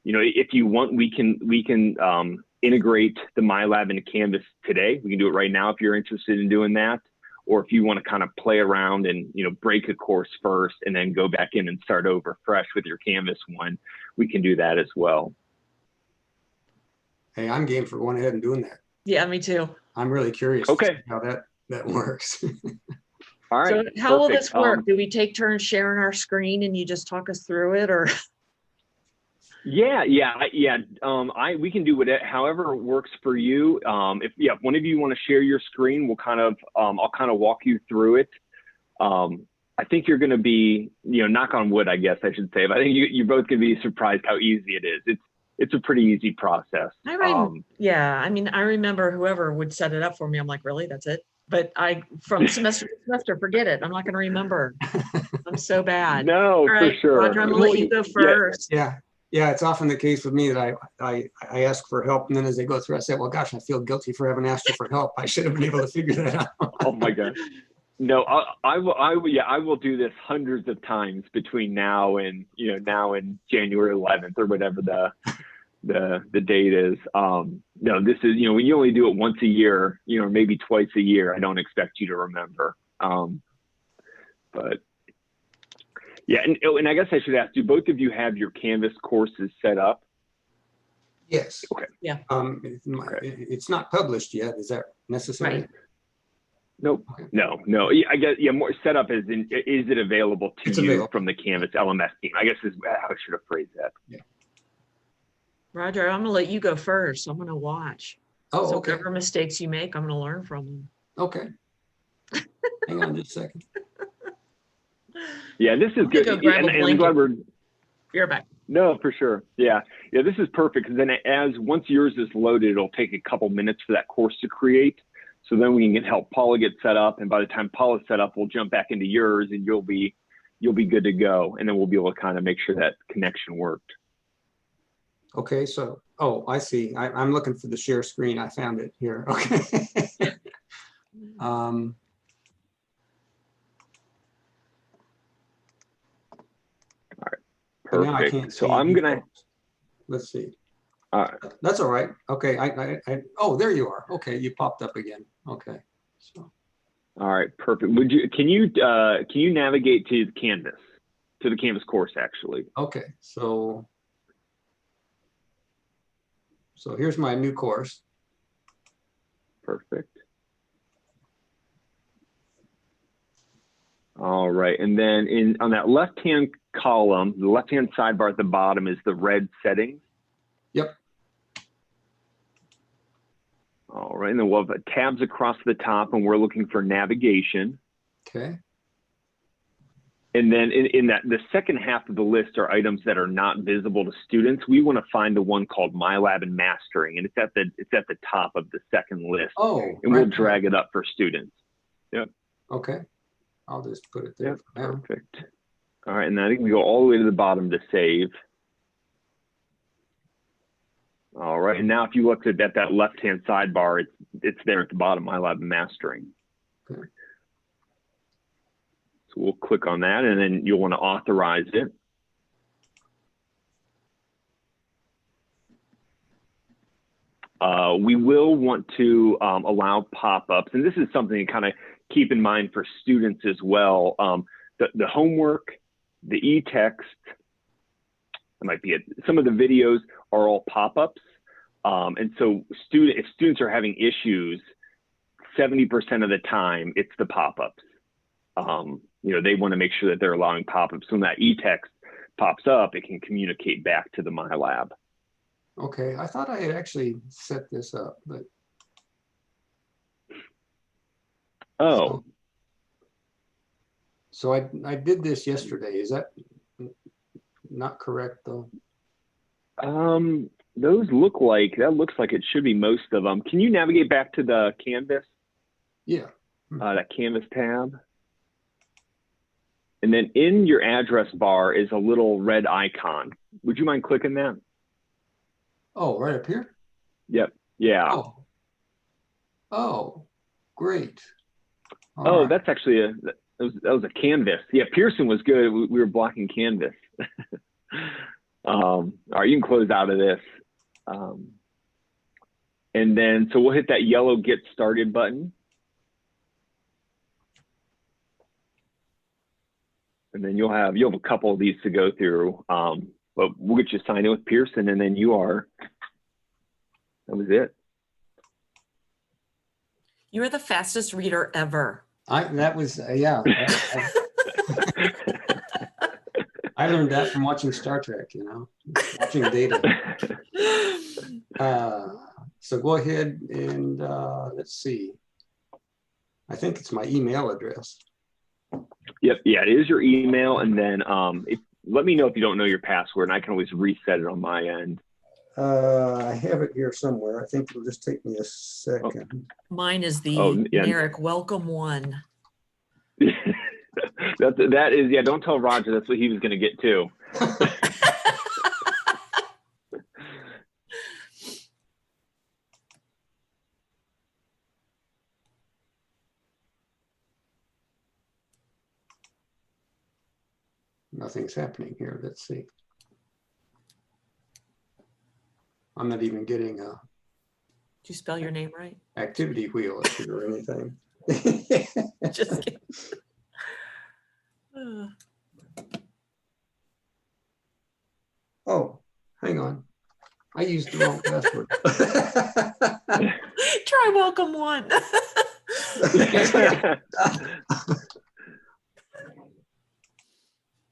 If you want, we can integrate the MyLab into Canvas today. We can do it right now if you're interested in doing that. Or if you want to kind of play around and break a course first and then go back in and start over fresh with your Canvas one, we can do that as well. Hey, I'm game for going ahead and doing that. Yeah, me too. I'm really curious to see how that works. All right. So how will this work? Do we take turns sharing our screen and you just talk us through it, or? Yeah. We can do it however works for you. If one of you want to share your screen, we'll kind of I'll kind of walk you through it. I think you're going to be knock on wood, I guess I should say, but I think you're both going to be surprised how easy it is. It's a pretty easy process. I remember whoever would set it up for me. I'm like, really? That's it? But from semester to semester, forget it. I'm not going to remember. I'm so bad. No, for sure. Roger, I'm going to let you go first. Yeah, it's often the case with me that I ask for help, and then as they go through, I say, well, gosh, I feel guilty for having asked you for help. I should have been able to figure that out. Oh my gosh. No, I will do this hundreds of times between now and January 11th or whatever the date is. No, this is when you only do it once a year, maybe twice a year. I don't expect you to remember. But yeah, and I guess I should ask, do both of you have your Canvas courses set up? Yes. Okay. Yeah. It's not published yet. Is that necessary? Right. Nope. Okay. No. I guess more set up as in, is it available to you from the Canvas LMS team? I guess is how I should have phrased that. Yeah. Roger, I'm gonna let you go first. I'm gonna watch. Oh, so okay. whatever mistakes you make, I'm gonna learn from them. Okay. Hang on just a second. Yeah, this is good. Go grab a blanket. I'm glad we're. You're back. No, for sure. Yeah, this is perfect because then once yours is loaded, it'll take a couple minutes for that course to create. So then we can help Paula get set up, and by the time Paula's set up, we'll jump back into yours, and you'll be good to go, and then we'll be able to kind of make sure that connection worked. Okay, so I see. I'm looking for the share screen. I found it here. Okay. All right, perfect. Now I can't so see I'm gonna. Let's see. All right. That's all right. Okay. Oh, there you are. Okay, you popped up again. Okay. So. All right, perfect. Can you navigate to the Canvas course actually? Okay. So here's my new course. Perfect. All right, and then on that left-hand column, the left-hand sidebar at the bottom is the red settings. Yep. All right, and then we'll have tabs across the top, and we're looking for navigation. Okay. And then in the second half of the list are items that are not visible to students. We want to find the one called MyLab and Mastering, and it's at the top of the second list. Oh, and we'll drag it up for students. Yep. Okay. I'll just put it there. Yep, perfect. All right, and then I think we go all the way to the bottom to save. All right, and now if you look at that left-hand sidebar, it's there at the bottom, MyLab Mastering. Okay. So we'll click on that, and then you'll want to authorize it. We will want to allow pop-ups, and this is something to kind of keep in mind for students as well. The homework, the e-text, that might be it. Some of the videos are all pop-ups, and so if students are having issues, 70% of the time it's the pop-ups. They want to make sure that they're allowing pop-ups. So when that e-text pops up, it can communicate back to the MyLab. Okay, I thought I had actually set this up, but. Oh. So I did this yesterday. Is that not correct though? That looks like it should be most of them. Can you navigate back to the Canvas? Yeah. That Canvas tab. And then in your address bar is a little red icon. Would you mind clicking that? Oh, right up here? Yep. Yeah. Oh, great. All right. That's actually that was a Canvas. Yeah, Pearson was good. We were blocking Canvas. All right, you can close out of this. And then, so we'll hit that yellow Get Started button. And then you'll have a couple of these to go through. But we'll get you signed in with Pearson, and then that was it. You are the fastest reader ever. Yeah. I learned that from watching Star Trek, watching Data. So go ahead and let's see. I think it's my email address. Yep. Yeah, it is your email. And then let me know if you don't know your password, and I can always reset it on my end. I have it here somewhere. I think it'll just take me a second. Mine is the generic welcome one. that is, yeah, don't tell Roger. That's what he was going to get too. Nothing's happening here. Let's see. I'm not even getting a. Did you spell your name right? Activity wheel or anything. Just kidding. Oh, hang on. I used the wrong password. Try welcome one.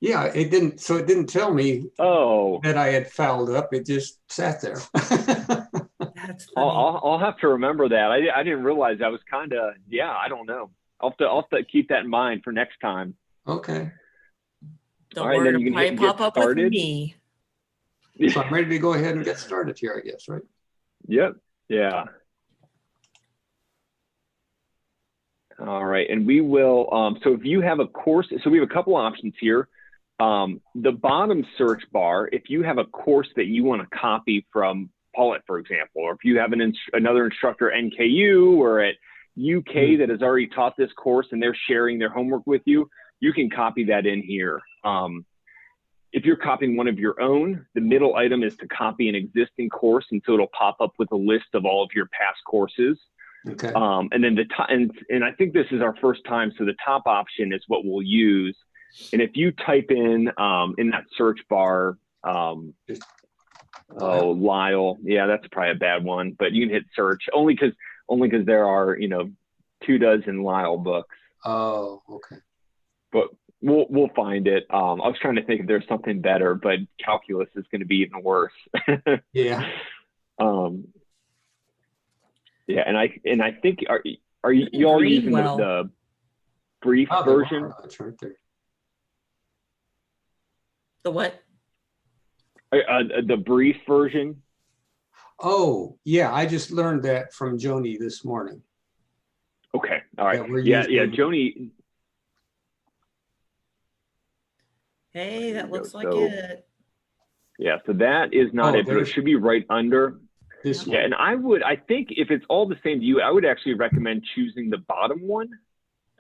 Yeah, it didn't. So it didn't tell me that I had fouled up. It just sat there. That's funny. I'll have to remember that. I didn't realize I was kind of, I don't know. I'll have to keep that in mind for next time. Okay. Don't worry, it'll probably pop up with me. So I'm ready to go ahead and get started here, I guess, right? Yep. Yeah. All right. And we will, so if you have a course, so we have a couple options here. The bottom search bar, if you have a course that you want to copy from Paulette, for example, or if you have another instructor at NKU or at UK that has already taught this course and they're sharing their homework with you, you can copy that in here. If you're copying one of your own, the middle item is to copy an existing course, and so it'll pop up with a list of all of your past courses. Okay. And then and I think this is our first time, so the top option is what we'll use. And if you type in that search bar, Lyle, yeah, that's probably a bad one, but you can hit search only because there are 24 Lyle books. Oh, okay. But we'll find it. I was trying to think if there's something better, but calculus is going to be even worse. Yeah. Yeah, and I think are you all using the brief version? That's right there. The what? The brief version. Oh, yeah. I just learned that from Joni this morning. Okay. All right. Yeah, Joni. Hey, that looks like it. Yeah, so that is not it, but it should be right under. This Yeah, one. and I think if it's all the same to you, I would actually recommend choosing the bottom one.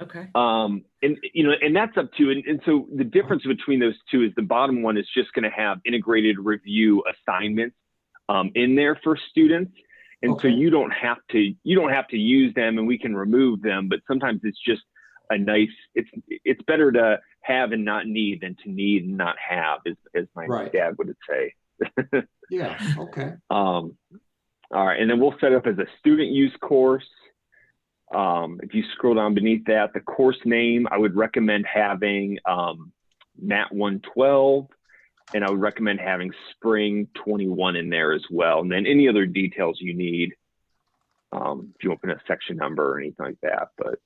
Okay. And that's up to, and so the difference between those two is the bottom one is just going to have integrated review assignments in there for students. And so you don't have to use them, and we can remove them, but sometimes it's just a nice, it's better to have and not need than to need and not have, as my dad would say. Yeah. Okay. All right. And then we'll set up as a student use course. If you scroll down beneath that, the course name, I would recommend having Mat 112, and I would recommend having Spring 21 in there as well. And then any other details you need, if you open a section number or anything like that, but.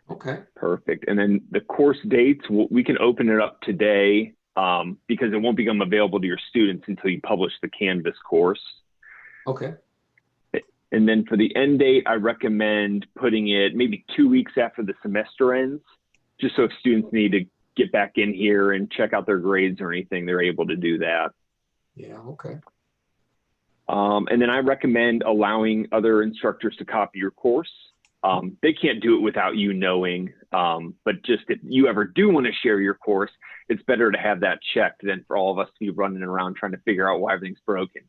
Okay. Perfect. And then the course dates, we can open it up today because it won't become available to your students until you publish the Canvas course. Okay. And then for the end date, I recommend putting it maybe 2 weeks after the semester ends, just so if students need to get back in here and check out their grades or anything, they're able to do that. Yeah. Okay. And then I recommend allowing other instructors to copy your course. They can't do it without you knowing, but just if you ever do want to share your course, it's better to have that checked than for all of us to be running around trying to figure out why everything's broken.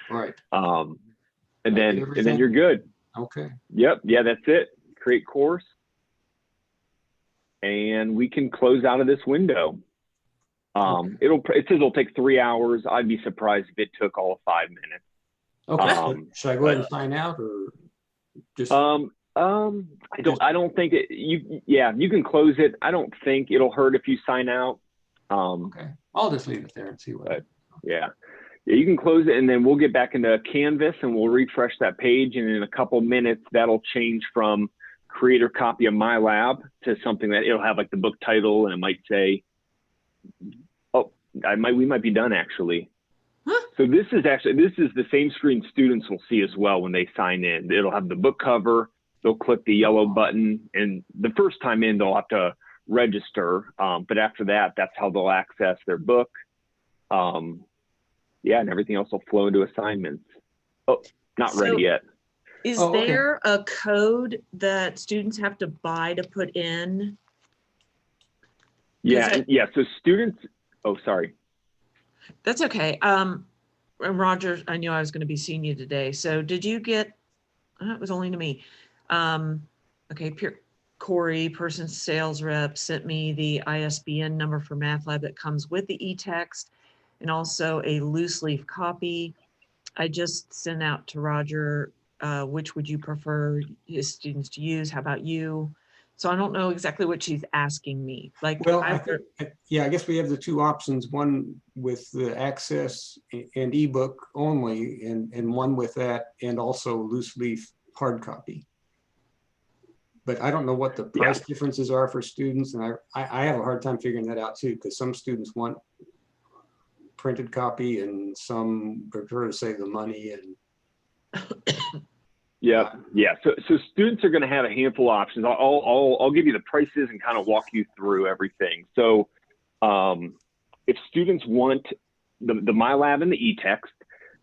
Right. And then you're good. Okay. Yep. Yeah, that's it. Create course. And we can close out of this window. It says it'll take 3 hours. I'd be surprised if it took all of 5 minutes. Okay. Should I go ahead and sign out, or just? I don't think you can close it. I don't think it'll hurt if you sign out. Okay. I'll just leave it there and see what. Yeah, you can close it, and then we'll get back into Canvas and we'll refresh that page. And in a couple minutes, that'll change from creator copy of MyLab to something that it'll have like the book title, and it might say, we might be done actually. Huh? So this is the same screen students will see as well when they sign in. It'll have the book cover. They'll click the yellow button, and the first time in, they'll have to register. But after that, that's how they'll access their book. And everything else will flow into assignments. Oh, not ready yet. Is there a code that students have to buy to put in? Yeah. So students, sorry. That's okay. And Roger, I knew I was going to be seeing you today. So did you get, it was only to me. Corey, person sales rep, sent me the ISBN number for MyLab that comes with the e-text and also a loose leaf copy. I just sent out to Roger, which would you prefer his students to use? How about you? So I don't know exactly what she's asking me. Like, well, I guess we have the two options, one with the access and ebook only, and one with that and also loose leaf hard copy. But I don't know what the price differences are for students, and I have a hard time figuring that out too, because some students want printed copy and some prefer to save the money. And yeah. So students are going to have a handful of options. I'll give you the prices and kind of walk you through everything. So if students want the MyLab and the e-text,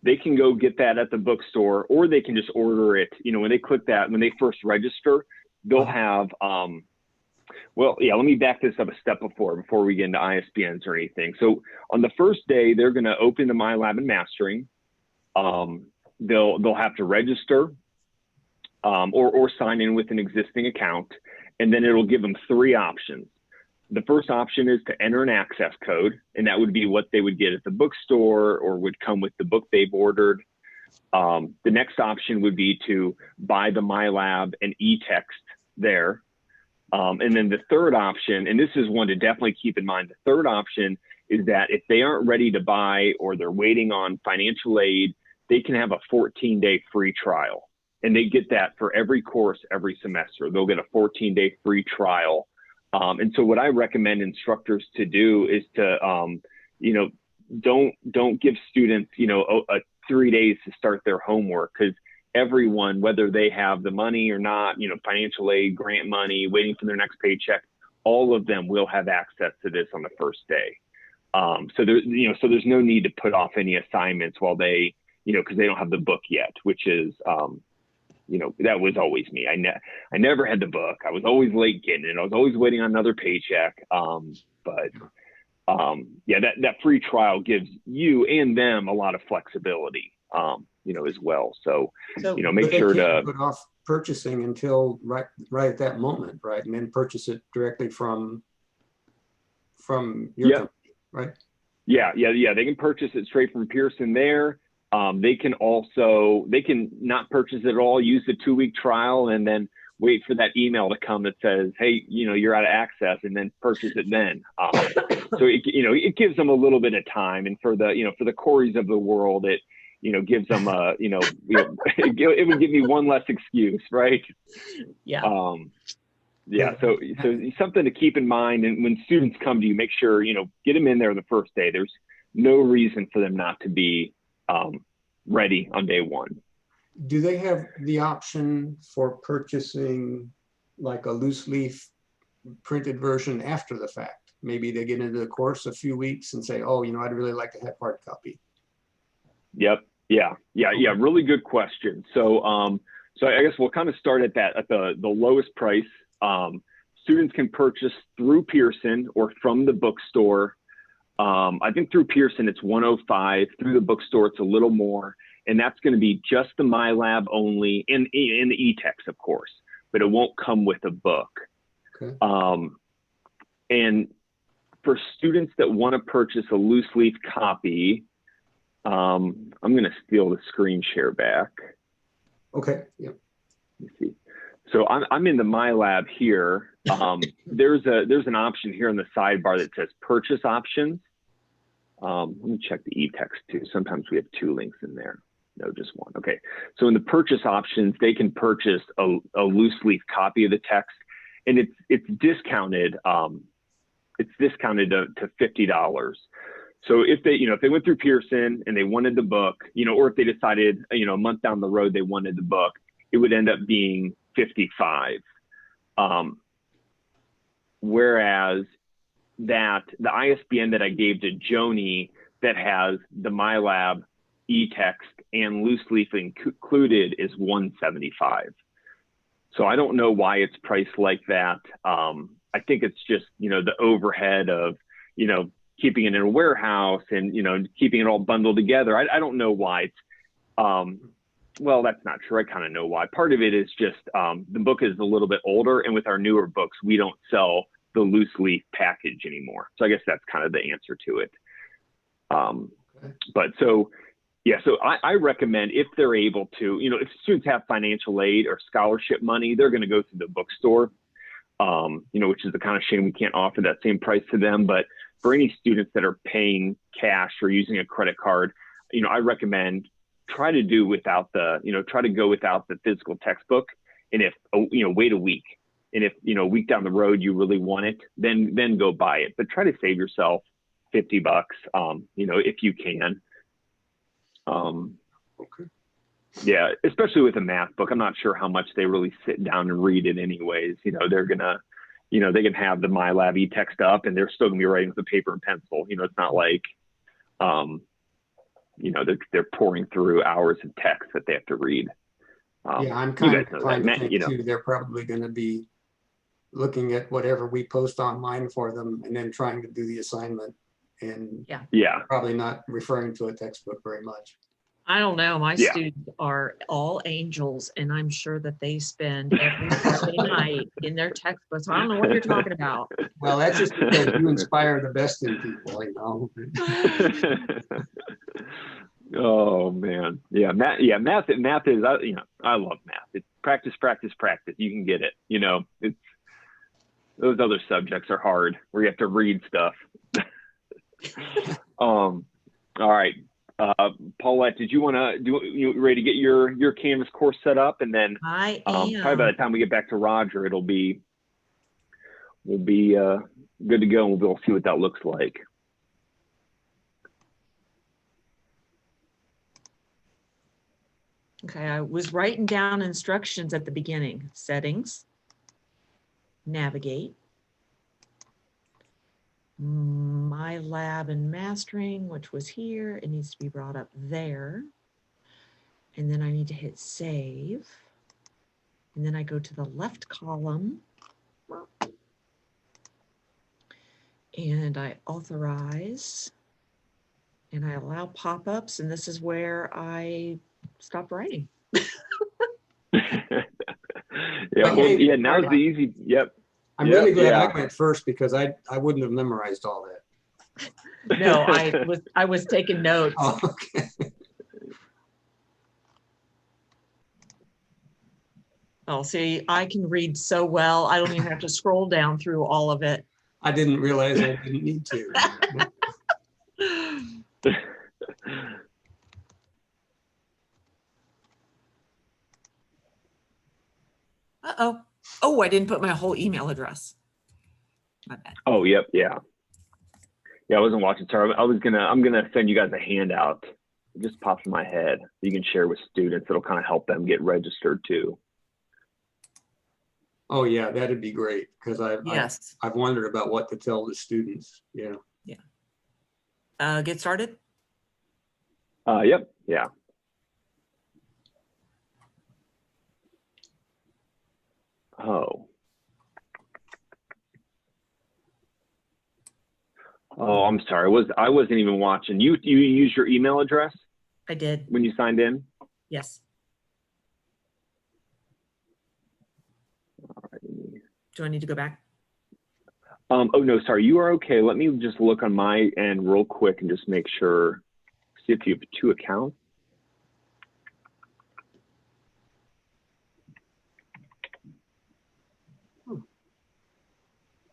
they can go get that at the bookstore, or they can just order it. When they click that, when they first register, they'll have, let me back this up a step before we get into ISBNs or anything. So on the first day, they're going to open the MyLab and Mastering. They'll have to register or sign in with an existing account, and then it'll give them 3 options. The first option is to enter an access code, and that would be what they would get at the bookstore or would come with the book they've ordered. The next option would be to buy the MyLab and e-text there. And then the third option, and this is one to definitely keep in mind, the third option is that if they aren't ready to buy or they're waiting on financial aid, they can have a 14-day free trial. And they get that for every course, every semester. They'll get a 14-day free trial. And so what I recommend instructors to do is to, don't give students, 3 days to start their homework, because everyone, whether they have the money or not, financial aid, grant money, waiting for their next paycheck, all of them will have access to this on the first day. So there's no need to put off any assignments while they because they don't have the book yet, which is, that was always me. I never had the book. I was always late getting it. I was always waiting on another paycheck. But that free trial gives you and them a lot of flexibility, as well. So make sure to put off purchasing until right at that moment, right? And then purchase it directly from your company, right? Yeah. They can purchase it straight from Pearson there. They can not purchase it at all, use the 2-week trial, and then wait for that email to come that says, hey, you're out of access, and then purchase it then. So it gives them a little bit of time. And for the Corys of the world, it, gives them it would give me one less excuse, right? Yeah. So something to keep in mind. And when students come to you, make sure, get them in there the first day. There's no reason for them not to be ready on day one. Do they have the option for purchasing like a loose leaf printed version after the fact? Maybe they get into the course a few weeks and say, oh, I'd really like to have hard copy. Yep. Yeah. Really good question. So I guess we'll kind of start at the lowest price. Students can purchase through Pearson or from the bookstore. I think through Pearson, it's $105. Through the bookstore, it's a little more. And that's going to be just the MyLab only in the e-text, of course, but it won't come with a book. Okay. And for students that want to purchase a loose leaf copy, I'm going to steal the screen share back. Okay. Yeah. Let me see. So I'm in the MyLab here. There's an option here on the sidebar that says purchase options. Let me check the e-text too. Sometimes we have 2 links in there. No, just one. Okay. So in the purchase options, they can purchase a loose leaf copy of the text, and it's discounted. It's discounted to $50. So if they went through Pearson and they wanted the book, or if they decided, a month down the road they wanted the book, it would end up being $55. Whereas the ISBN that I gave to Joni that has the MyLab e-text and loose leaf included is $175. So I don't know why it's priced like that. I think it's just, the overhead of, keeping it in a warehouse and, keeping it all bundled together. I don't know why it's, well, that's not true. I kind of know why. Part of it is just the book is a little bit older, and with our newer books, we don't sell the loose leaf package anymore. So I guess that's kind of the answer to it. But so I recommend, if they're able to, if students have financial aid or scholarship money, they're going to go to the bookstore, which is the kind of shame we can't offer that same price to them. But for any students that are paying cash or using a credit card, I recommend try to go without the physical textbook. And if, wait a week. And if, a week down the road, you really want it, then go buy it. But try to save yourself $50, if you can. Okay. Yeah, especially with a math book. I'm not sure how much they really sit down and read it anyways. They're going to, they can have the MyLab e-text up and they're still going to be writing with a paper and pencil. It's not like, they're pouring through hours of text that they have to read. Yeah, I'm kind of inclined to think too, they're probably going to be looking at whatever we post online for them and then trying to do the assignment, and probably not referring to a textbook very much. I don't know. My students are all angels, and I'm sure that they spend every Friday night in their textbooks. I don't know what you're talking about. Well, that's just because you inspire the best in people, Oh man, math is, I love math. It's practice. You can get it. It's those other subjects are hard where you have to read stuff. All right. Paulette, did you want to you ready to get your Canvas course set up? And then I am. Probably by the time we get back to Roger, we'll be good to go, and we'll be able to see what that looks like. Okay, I was writing down instructions at the beginning. Settings, navigate, MyLab and mastering, which was here. It needs to be brought up there. And then I need to hit save. And then I go to the left column and I authorize and I allow pop-ups, and this is where I stop writing. Yeah, now's the easy, yep. I'm really glad I went first because I wouldn't have memorized all that. No, I was taking notes. Oh, okay. Oh, see, I can read so well. I don't even have to scroll down through all of it. I didn't realize I didn't need to. Uh-oh. Oh, I didn't put my whole email address. My bad. Oh, yep, yeah. Yeah, I wasn't watching. Sorry, I'm gonna send you guys a handout. It just popped in my head. You can share with students. It'll kind of help them get registered too. Oh yeah, that'd be great because Yes. I've wondered about what to tell the students. Yeah. Yeah. Get started. Yep. Yeah. Oh. Oh, I'm sorry. I wasn't even watching. You used your email address? I did. When you signed in? Yes. All right. Do I need to go back? Oh no, sorry. You are okay. Let me just look on my end real quick and just make sure. See if you have 2 accounts.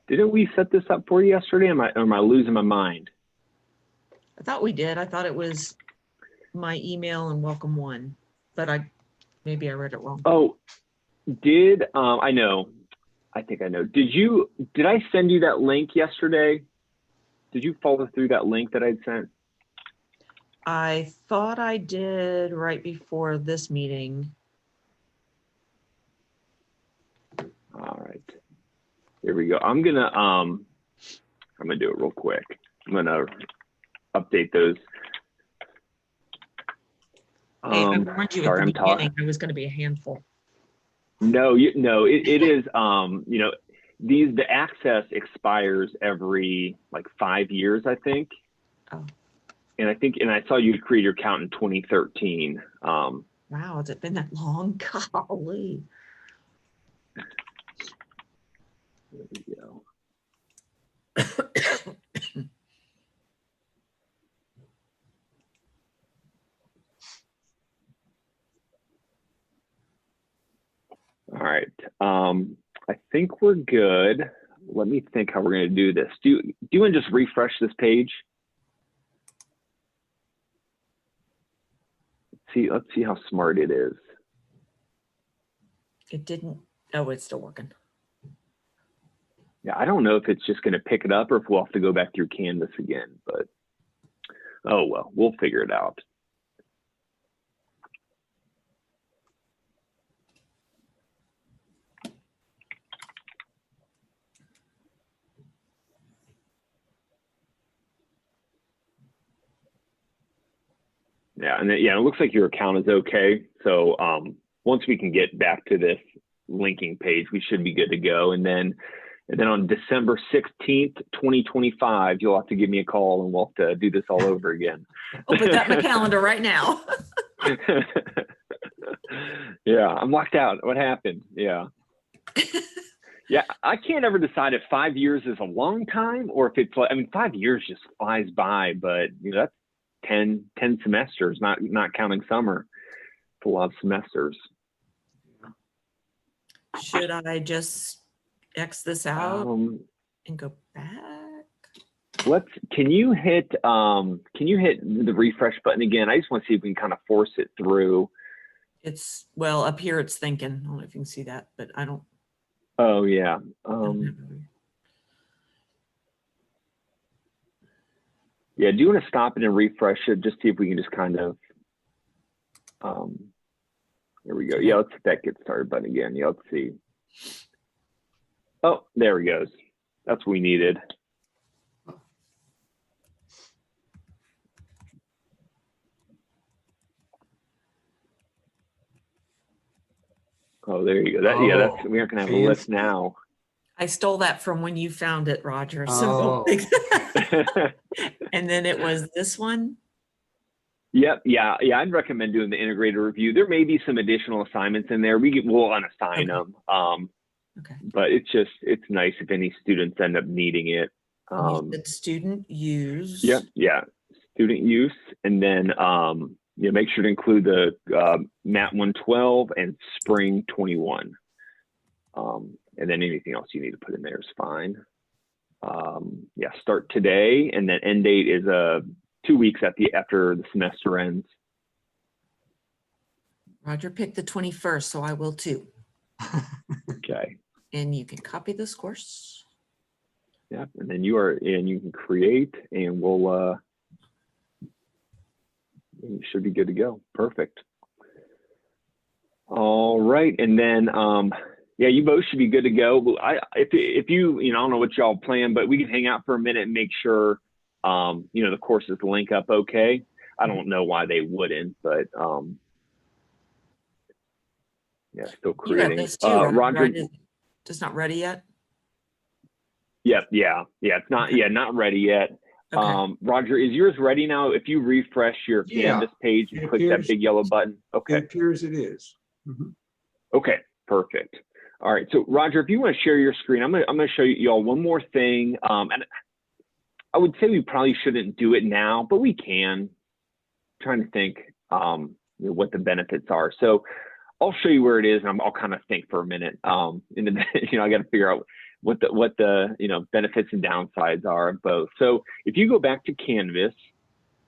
Didn't we set this up for you yesterday? Am I losing my mind? I thought we did. I thought it was my email and welcome one, but maybe I read it wrong. Oh, I know. I think I know. Did I send you that link yesterday? Did you follow through that link that I'd sent? I thought I did right before this meeting. All right. Here we go. I'm gonna do it real quick. I'm gonna update those. Hey, I warned you sorry, at the beginning it was going to be a handful. No, it is. The access expires every like 5 years, I think. Oh. And I saw you create your account in 2013. Wow, has it been that long? Golly. There we go. All right. I think we're good. Let me think how we're going to do this. Do you want to just refresh this page? Let's see how smart it is. It didn't. Oh, it's still working. Yeah, I don't know if it's just going to pick it up or if we'll have to go back through Canvas again, but oh well, we'll figure it out. Yeah, and it looks like your account is okay. So once we can get back to this linking page, we should be good to go. And then on December 16th, 2025, you'll have to give me a call and we'll have to do this all over again. I'll put that in my calendar right now. Yeah, I'm locked out. What happened? Yeah. Yeah, I can't ever decide if 5 years is a long time or if it's like, 5 years just flies by, but that's 10 semesters, not counting summer. It's a lot of semesters. Should I just X this out and go back? Can you hit the refresh button again? I just want to see if we can kind of force it through. It's, well, up here it's thinking. I don't know if you can see that, but I don't. Oh yeah. Yeah, do you want to stop it and refresh it? Just see if we can just kind of, there we go. Yeah, let's hit that get started button again. Yeah, let's see. Oh, there he goes. That's what we needed. Oh, there you go. That, yeah, that's, we aren't gonna have a list now. I stole that from when you found it, Roger. Oh. And then it was this one. Yep. Yeah. I'd recommend doing the integrated review. There may be some additional assignments in there. We'll unassign them. Okay. But it's nice if any students end up needing it. Student use. Yep. Yeah. Student use. And then, make sure to include the MAT 112 and Spring 21. And then anything else you need to put in there is fine. Start today, and then end date is 2 weeks after the semester ends. Roger picked the 21st, so I will too. Okay. And you can copy this course. Yeah, and then you can create, and you should be good to go. Perfect. All right, and then you both should be good to go. If you I don't know what y'all plan, but we can hang out for a minute and make sure the courses link up okay. I don't know why they wouldn't, but still creating. You have this too, Roger, right? It's not ready yet. Yeah. It's not. Okay. Yeah, not ready yet. Okay. Roger, is yours ready now? If you refresh your Canvas page and click that big yellow button. Okay. It appears it is. Mm-hmm. Okay. Perfect. All right. So Roger, if you want to share your screen, I'm gonna show you all one more thing. And I would say we probably shouldn't do it now, but we can. I'm trying to think what the benefits are. So I'll show you where it is, and I'll kind of think for a minute. I got to figure out what the benefits and downsides are of both. So if you go back to Canvas,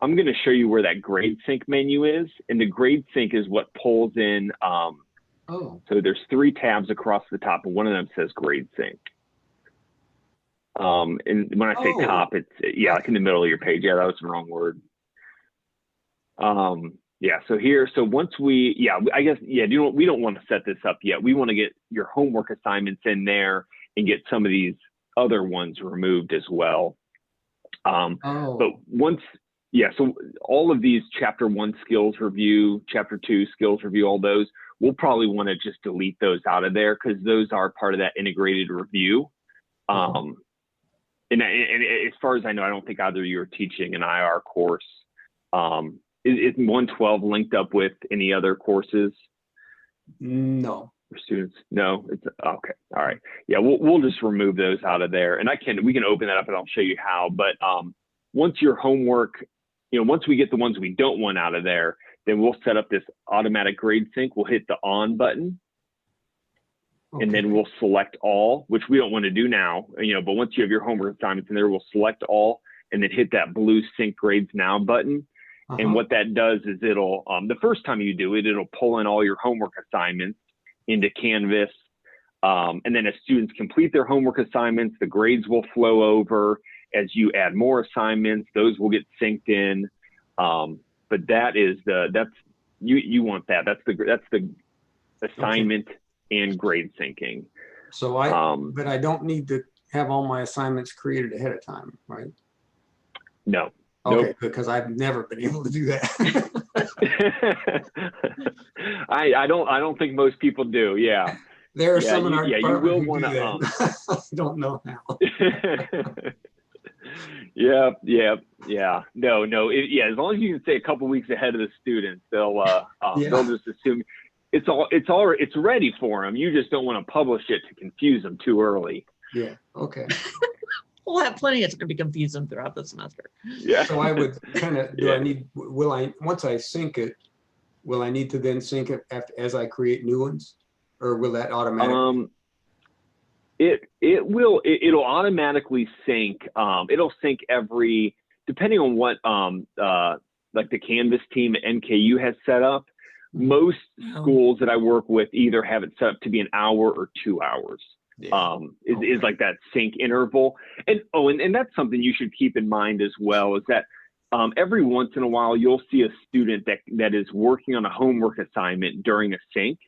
I'm going to show you where that grade sync menu is, and the grade sync is what pulls in. So there's 3 tabs across the top, and one of them says grade sync. And when I say top, it's like in the middle of your page. Yeah, that was the wrong word. So once we don't want to set this up yet. We want to get your homework assignments in there and get some of these other ones removed as well. But so all of these chapter 1 skills review, chapter 2 skills review, all those, we'll probably want to just delete those out of there because those are part of that integrated review. And as far as I know, I don't think either of you are teaching an IR course. Is 112 linked up with any other courses? No. For students? No, it's okay. All right. Yeah, we'll just remove those out of there, and we can open that up and I'll show you how. But once your homework, once we get the ones we don't want out of there, then we'll set up this automatic grade sync. We'll hit the on button. Okay. And then we'll select all, which we don't want to do now, but once you have your homework assignments in there, we'll select all and then hit that blue sync grades now button. And what that does is it'll, the first time you do it, it'll pull in all your homework assignments into Canvas. And then as students complete their homework assignments, the grades will flow over. As you add more assignments, those will get synced in. But you want that. That's the assignment and grade syncing. So but I don't need to have all my assignments created ahead of time, right? No. Okay, nope. Because I've never been able to do that. I don't think most people do. Yeah. There are some in our department who do that. I don't know how. Yeah. No. As long as you can say a couple weeks ahead of the students, they'll just assume it's ready for them. You just don't want to publish it to confuse them too early. Yeah. Okay. We'll have plenty of time to confuse them throughout the semester. Yeah. So I would kind of, once I sync it, will I need to then sync it as I create new ones, or will that automatically? It'll automatically sync. It'll sync depending on what like the Canvas team at NKU has set up. Most schools that I work with either have it set up to be an hour or 2 hours. Is like that sync interval. And that's something you should keep in mind as well, is that every once in a while you'll see a student that is working on a homework assignment during a sync.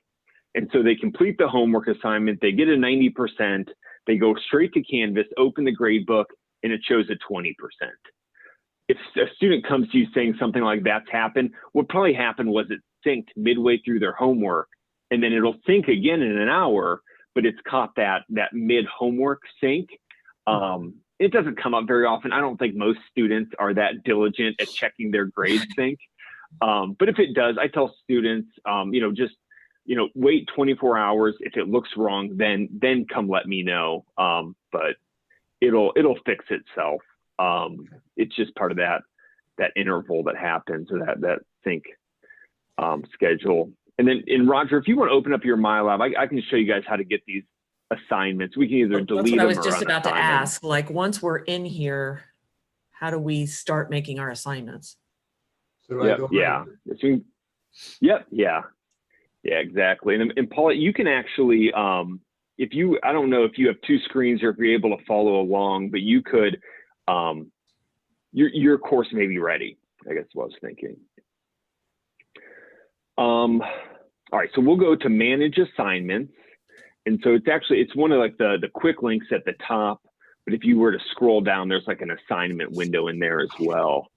And so they complete the homework assignment, they get a 90%, they go straight to Canvas, open the grade book, and it shows a 20%. If a student comes to you saying something like that's happened, what probably happened was it synced midway through their homework, and then it'll sync again in an hour, but it's caught that mid homework sync. It doesn't come up very often. I don't think most students are that diligent at checking their grade sync. But if it does, I tell students, just wait 24 hours. If it looks wrong, then come let me know. But it'll fix itself. It's just part of that interval that happens, or that sync schedule. And then, Roger, if you want to open up your MyLab, I can show you guys how to get these assignments. We can either delete them. That's what I was just about to ask. Like, once we're in here, how do we start making our assignments? So exactly. And Paula, you can actually, I don't know if you have two screens or if you're able to follow along, but you could, your course may be ready, I guess is what I was thinking. All right, so we'll go to manage assignments. And so it's one of like the quick links at the top, but if you were to scroll down, there's like an assignment window in there as well.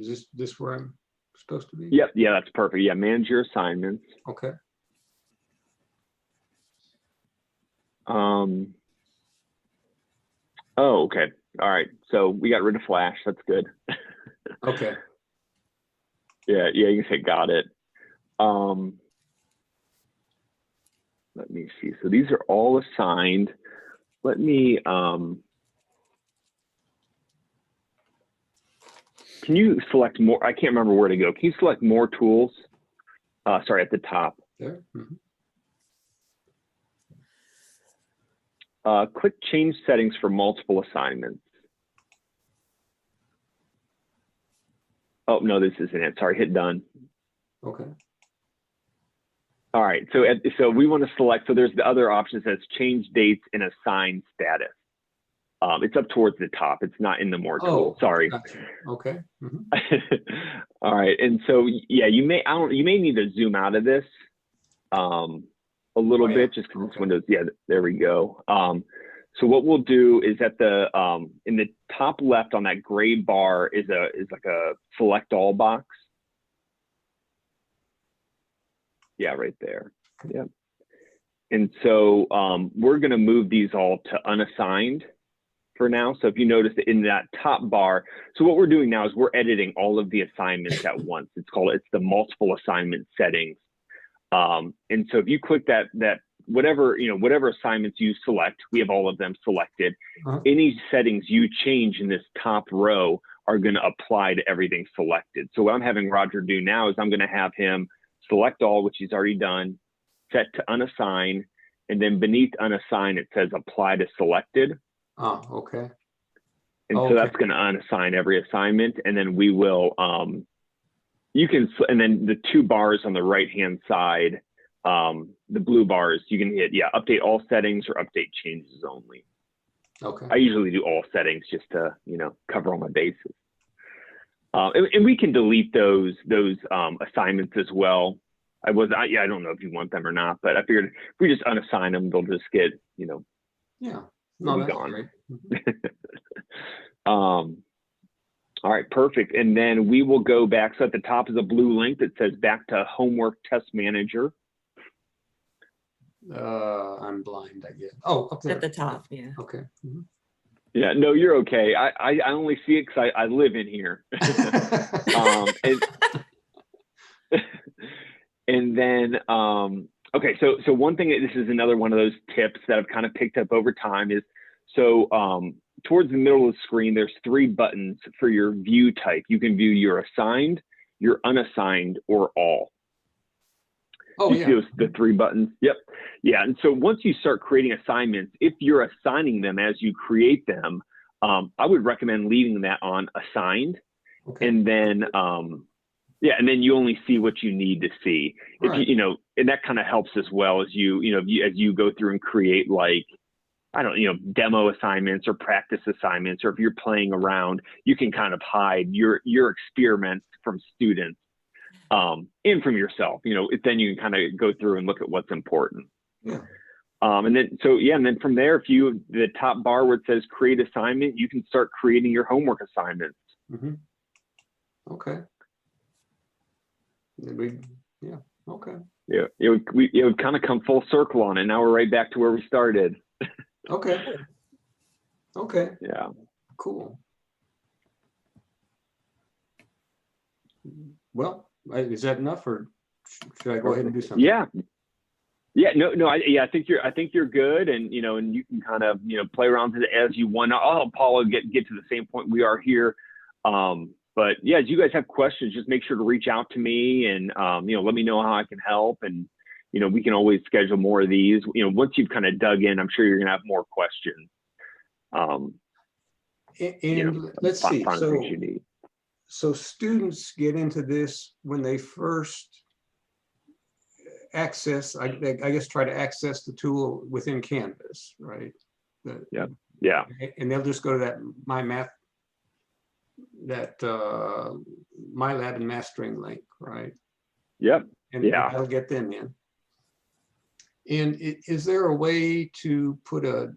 Is this where I'm supposed to be? Yep. Yeah, that's perfect. Yeah, manage your assignments. Okay. Oh, okay. All right. So we got rid of Flash. That's good. Okay. Yeah, you can say got it. Let me see. So these are all assigned. Let me, can you select more? I can't remember where to go. Can you select more tools? Sorry, at the top. There. Mm-hmm. Click change settings for multiple assignments. Oh, no, this isn't it. Sorry, hit done. Okay. All right, so we want to select, so there's the other option that says change dates and assign status. It's up towards the top. It's not in the more tools. Sorry. Gotcha. Okay. Mm-hmm. All right, and so yeah, you may need to zoom out of this a little bit just because it's Windows. Yeah, there we go. So what we'll do is at the in the top left on that gray bar is like a select all box. Yeah, right there. Yep. And so we're going to move these all to unassigned for now. So if you notice in that top bar, so what we're doing now is we're editing all of the assignments at once. It's the multiple assignment settings. And so if you click that whatever assignments you select, we have all of them selected. Any settings you change in this top row are going to apply to everything selected. So what I'm having Roger do now is I'm going to have him select all, which he's already done, set to unassign, and then beneath unassign, it says apply to selected. Oh, okay. And so that's going to unassign every assignment. And then we will, and then the two bars on the right-hand side, the blue bars, you can hit, update all settings or update changes only. Okay. I usually do all settings just to, cover all my bases. And we can delete those assignments as well. I don't know if you want them or not, but I figured if we just unassign them, they'll just get, yeah, no, that's gone. great. All right, perfect. And then we will go back. So at the top is a blue link that says back to Homework Test Manager. I'm blind, I guess. Oh, up there. At the top, yeah. Okay. Mm-hmm. Yeah, no, you're okay. I only see it because I live in here. And then, okay, so one thing, this is another one of those tips that I've kind of picked up over time is, so towards the middle of the screen, there's 3 buttons for your view type. You can view your assigned, your unassigned, or all. Oh, you see those, the 3 buttons? Yep. Yeah, and so once you start creating assignments, if you're assigning them as you create them, I would recommend leaving that on assigned. Okay. And then, and then you only see what you need to see. Right. If and that kind of helps as well as as you go through and create, like, I don't demo assignments or practice assignments, or if you're playing around, you can kind of hide your experiments from students. And from yourself, then you can kind of go through and look at what's important. Yeah. And then from there, if the top bar where it says create assignment, you can start creating your homework assignments. Mm-hmm. Okay. Okay. Yeah, it would kind of come full circle on it. Now we're right back to where we started. Okay. Okay. Yeah. Cool. Well, is that enough, or should I go ahead and do something? Yeah. Yeah, no, I think you're good, and and you can kind of play around with it as you want. Oh, Paula, get to the same point we are here. But yeah, as you guys have questions, just make sure to reach out to me, and let me know how I can help, and we can always schedule more of these. Once you've kind of dug in, I'm sure you're gonna have more questions. And let's see. Find things you need. So students get into this when they first access, I guess, try to access the tool within Canvas, right? Yeah. And they'll just go to that MyLab and Mastering link, right? Yep. And that'll get them in. And is there a way to put a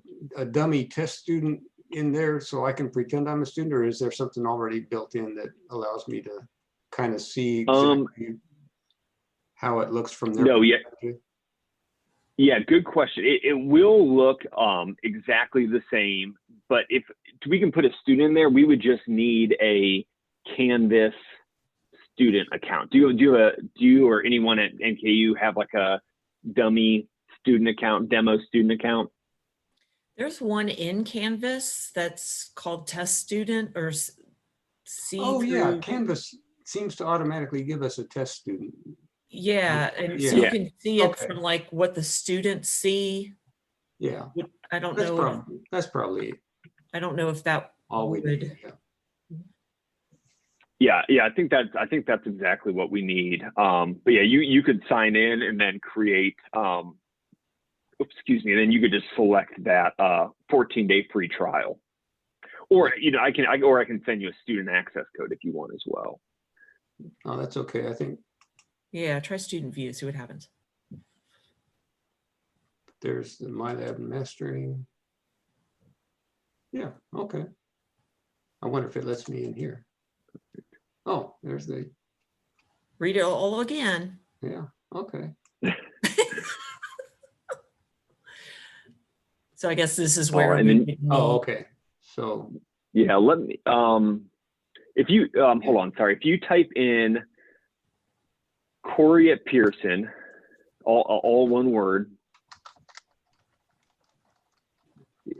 dummy test student in there so I can pretend I'm a student, or is there something already built in that allows me to kind of see exactly how it looks from their perspective? Yeah, good question. It will look exactly the same, but if we can put a student in there, we would just need a Canvas student account. Do you or anyone at NKU have like a dummy student account, demo student account? There's one in Canvas that's called Test Student, or see. Oh yeah, Canvas seems to automatically give us a test student. Yeah, and so you can see it from like what the students see. Yeah, I don't know. That's probably. I don't know if that all we need. Yeah, I think that's exactly what we need. But yeah, you could sign in and then create. Excuse me. And then you could just select that 14-day free trial, or I can send you a student access code if you want as well. Oh, that's okay. I think. Yeah, try student view, see what happens. There's the MyLab Mastering. Yeah, okay. I wonder if it lets me in here. Oh, there's the. Read it all again. Yeah, okay. So I guess this is where okay. So yeah, let me if you hold on, sorry. If you type in Corey at Pearson, all one word,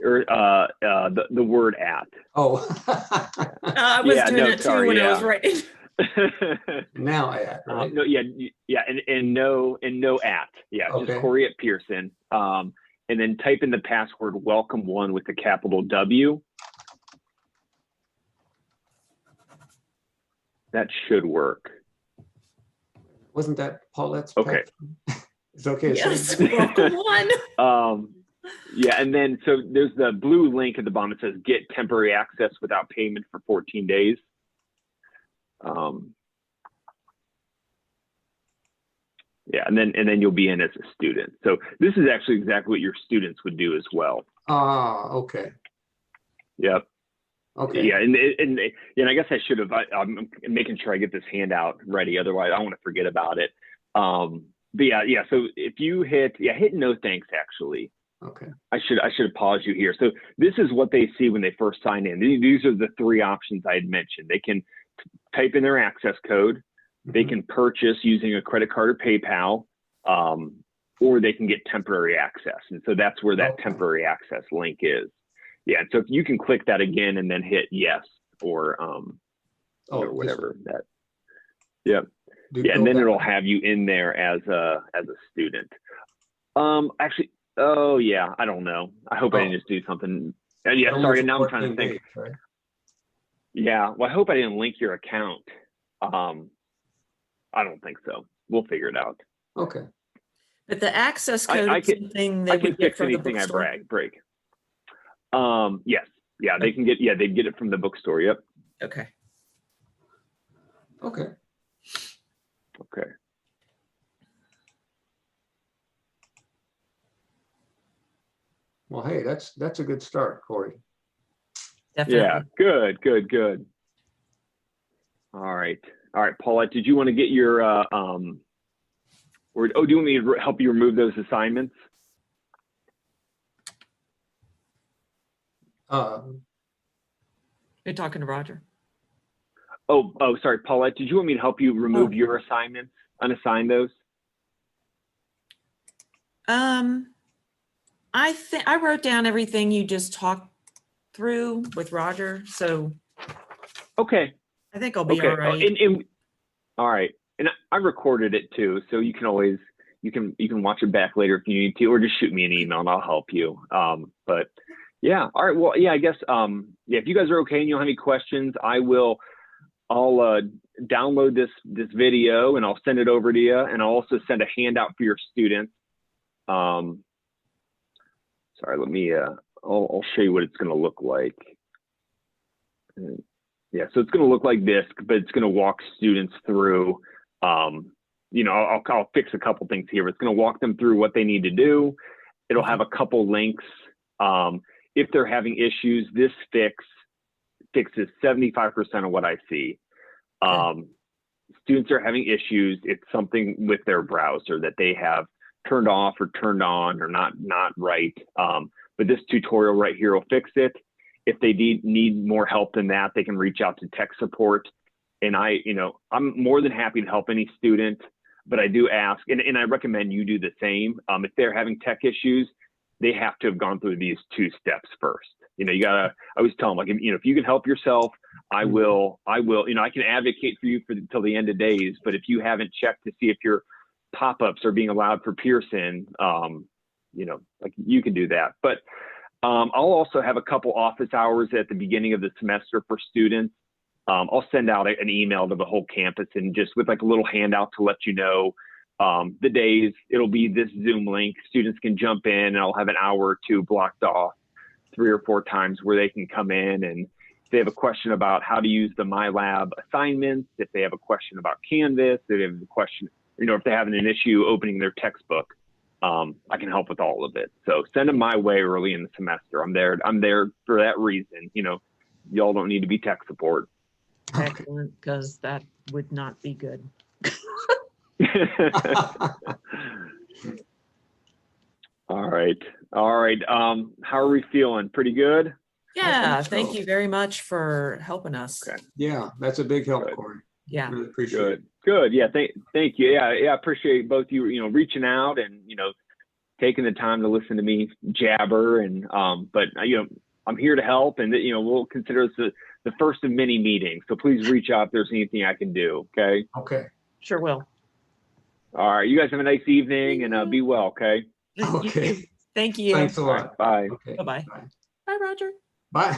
or the word at. Oh. I was doing it too when I was writing. Now at, right? No, and no at. Yeah, okay. Just Corey at Pearson. And then type in the password welcome1 with a capital W. That should work. Wasn't that Paulette's? Okay. It's okay. Yes, welcome1. Yeah, and then so there's the blue link at the bottom that says get temporary access without payment for 14 days. Yeah, and then you'll be in as a student. So this is actually exactly what your students would do as well. Okay. Yep. Okay. Yeah, and I guess I should have. I'm making sure I get this handout ready. Otherwise, I don't want to forget about it. But yeah. So if you hit no thanks, actually. Okay. I should pause you here. So this is what they see when they first sign in. These are the three options I had mentioned. They can type in their access code. They can purchase using a credit card or PayPal, or they can get temporary access. And so that's where that temporary access link is. Yeah. And so if you can click that again and then hit yes or whatever that. Yep. Yeah. And then it'll have you in there as a student. Actually, oh yeah, I don't know. I hope I didn't just do something. Yeah. Sorry. Now I'm trying to think. Right? Yeah. Well, I hope I didn't link your account. I don't think so. We'll figure it out. Okay. But the access code is something they would get from the bookstore. I break. Yes. Yeah, they can get it from the bookstore. Yep. Okay. Okay. Okay. Well, hey, that's a good start, Corey. Definitely. Yeah, good. All right, Paulette, did you want to get your Or, oh, do you want me to help you remove those assignments? You're talking to Roger. Oh, sorry, Paulette, did you want me to help you remove your assignments, unassign those? I think I wrote down everything you just talked through with Roger, so Okay. I think I'll be Okay. all right. All right. And I recorded it too, so you can always you can watch it back later if you need to, or just shoot me an email and I'll help you. But yeah, all right. Well, yeah, I guess yeah, if you guys are okay and you don't have any questions, I'll download this video and I'll send it over to you, and I'll also send a handout for your students. Sorry, let me I'll show you what it's going to look like. Yeah, so it's going to look like this, but it's going to walk students through, you know, I'll fix a couple things here. It's going to walk them through what they need to do. It'll have a couple links. If they're having issues, this fixes 75% of what I see. Students are having issues. It's something with their browser that they have turned off or turned on or not right. But this tutorial right here will fix it. If they need more help than that, they can reach out to tech support. And I'm more than happy to help any student, but I do ask, and I recommend you do the same. If they're having tech issues, they have to have gone through these 2 steps first. You know, I always tell them, like, you know, if you can help yourself, I will, you know, I can advocate for you till the end of days. But if you haven't checked to see if your pop-ups are being allowed for Pearson, you know, like, you can do that. But I'll also have a couple office hours at the beginning of the semester for students. I'll send out an email to the whole campus and just with like a little handout to let you know the days. It'll be this Zoom link. Students can jump in, and I'll have an hour or 2 blocked off 3 or 4 times where they can come in, and if they have a question about how to use the MyLab assignments, if they have a question about Canvas, if they have a question, you know, if they're having an issue opening their textbook, I can help with all of it. So send them my way early in the semester. I'm there for that reason. You know, y'all don't need to be tech support. Excellent, because that would not be good. All right. How are we feeling? Pretty good? Yeah, thank you very much for helping us. Okay. Yeah, that's a big help, Corey. Yeah. Really appreciate it. Good. Yeah, thank you. Yeah, I appreciate both you, you know, reaching out and, you know, taking the time to listen to me jabber. And but you know, I'm here to help, and you know, we'll consider this the first of many meetings. So please reach out if there's anything I can do. Okay. Okay. Sure will. All right. You guys have a nice evening, and be well. Okay. Okay. Thank you. Thanks a lot. Bye. Okay. Bye-bye. Bye. Bye, Roger. Bye.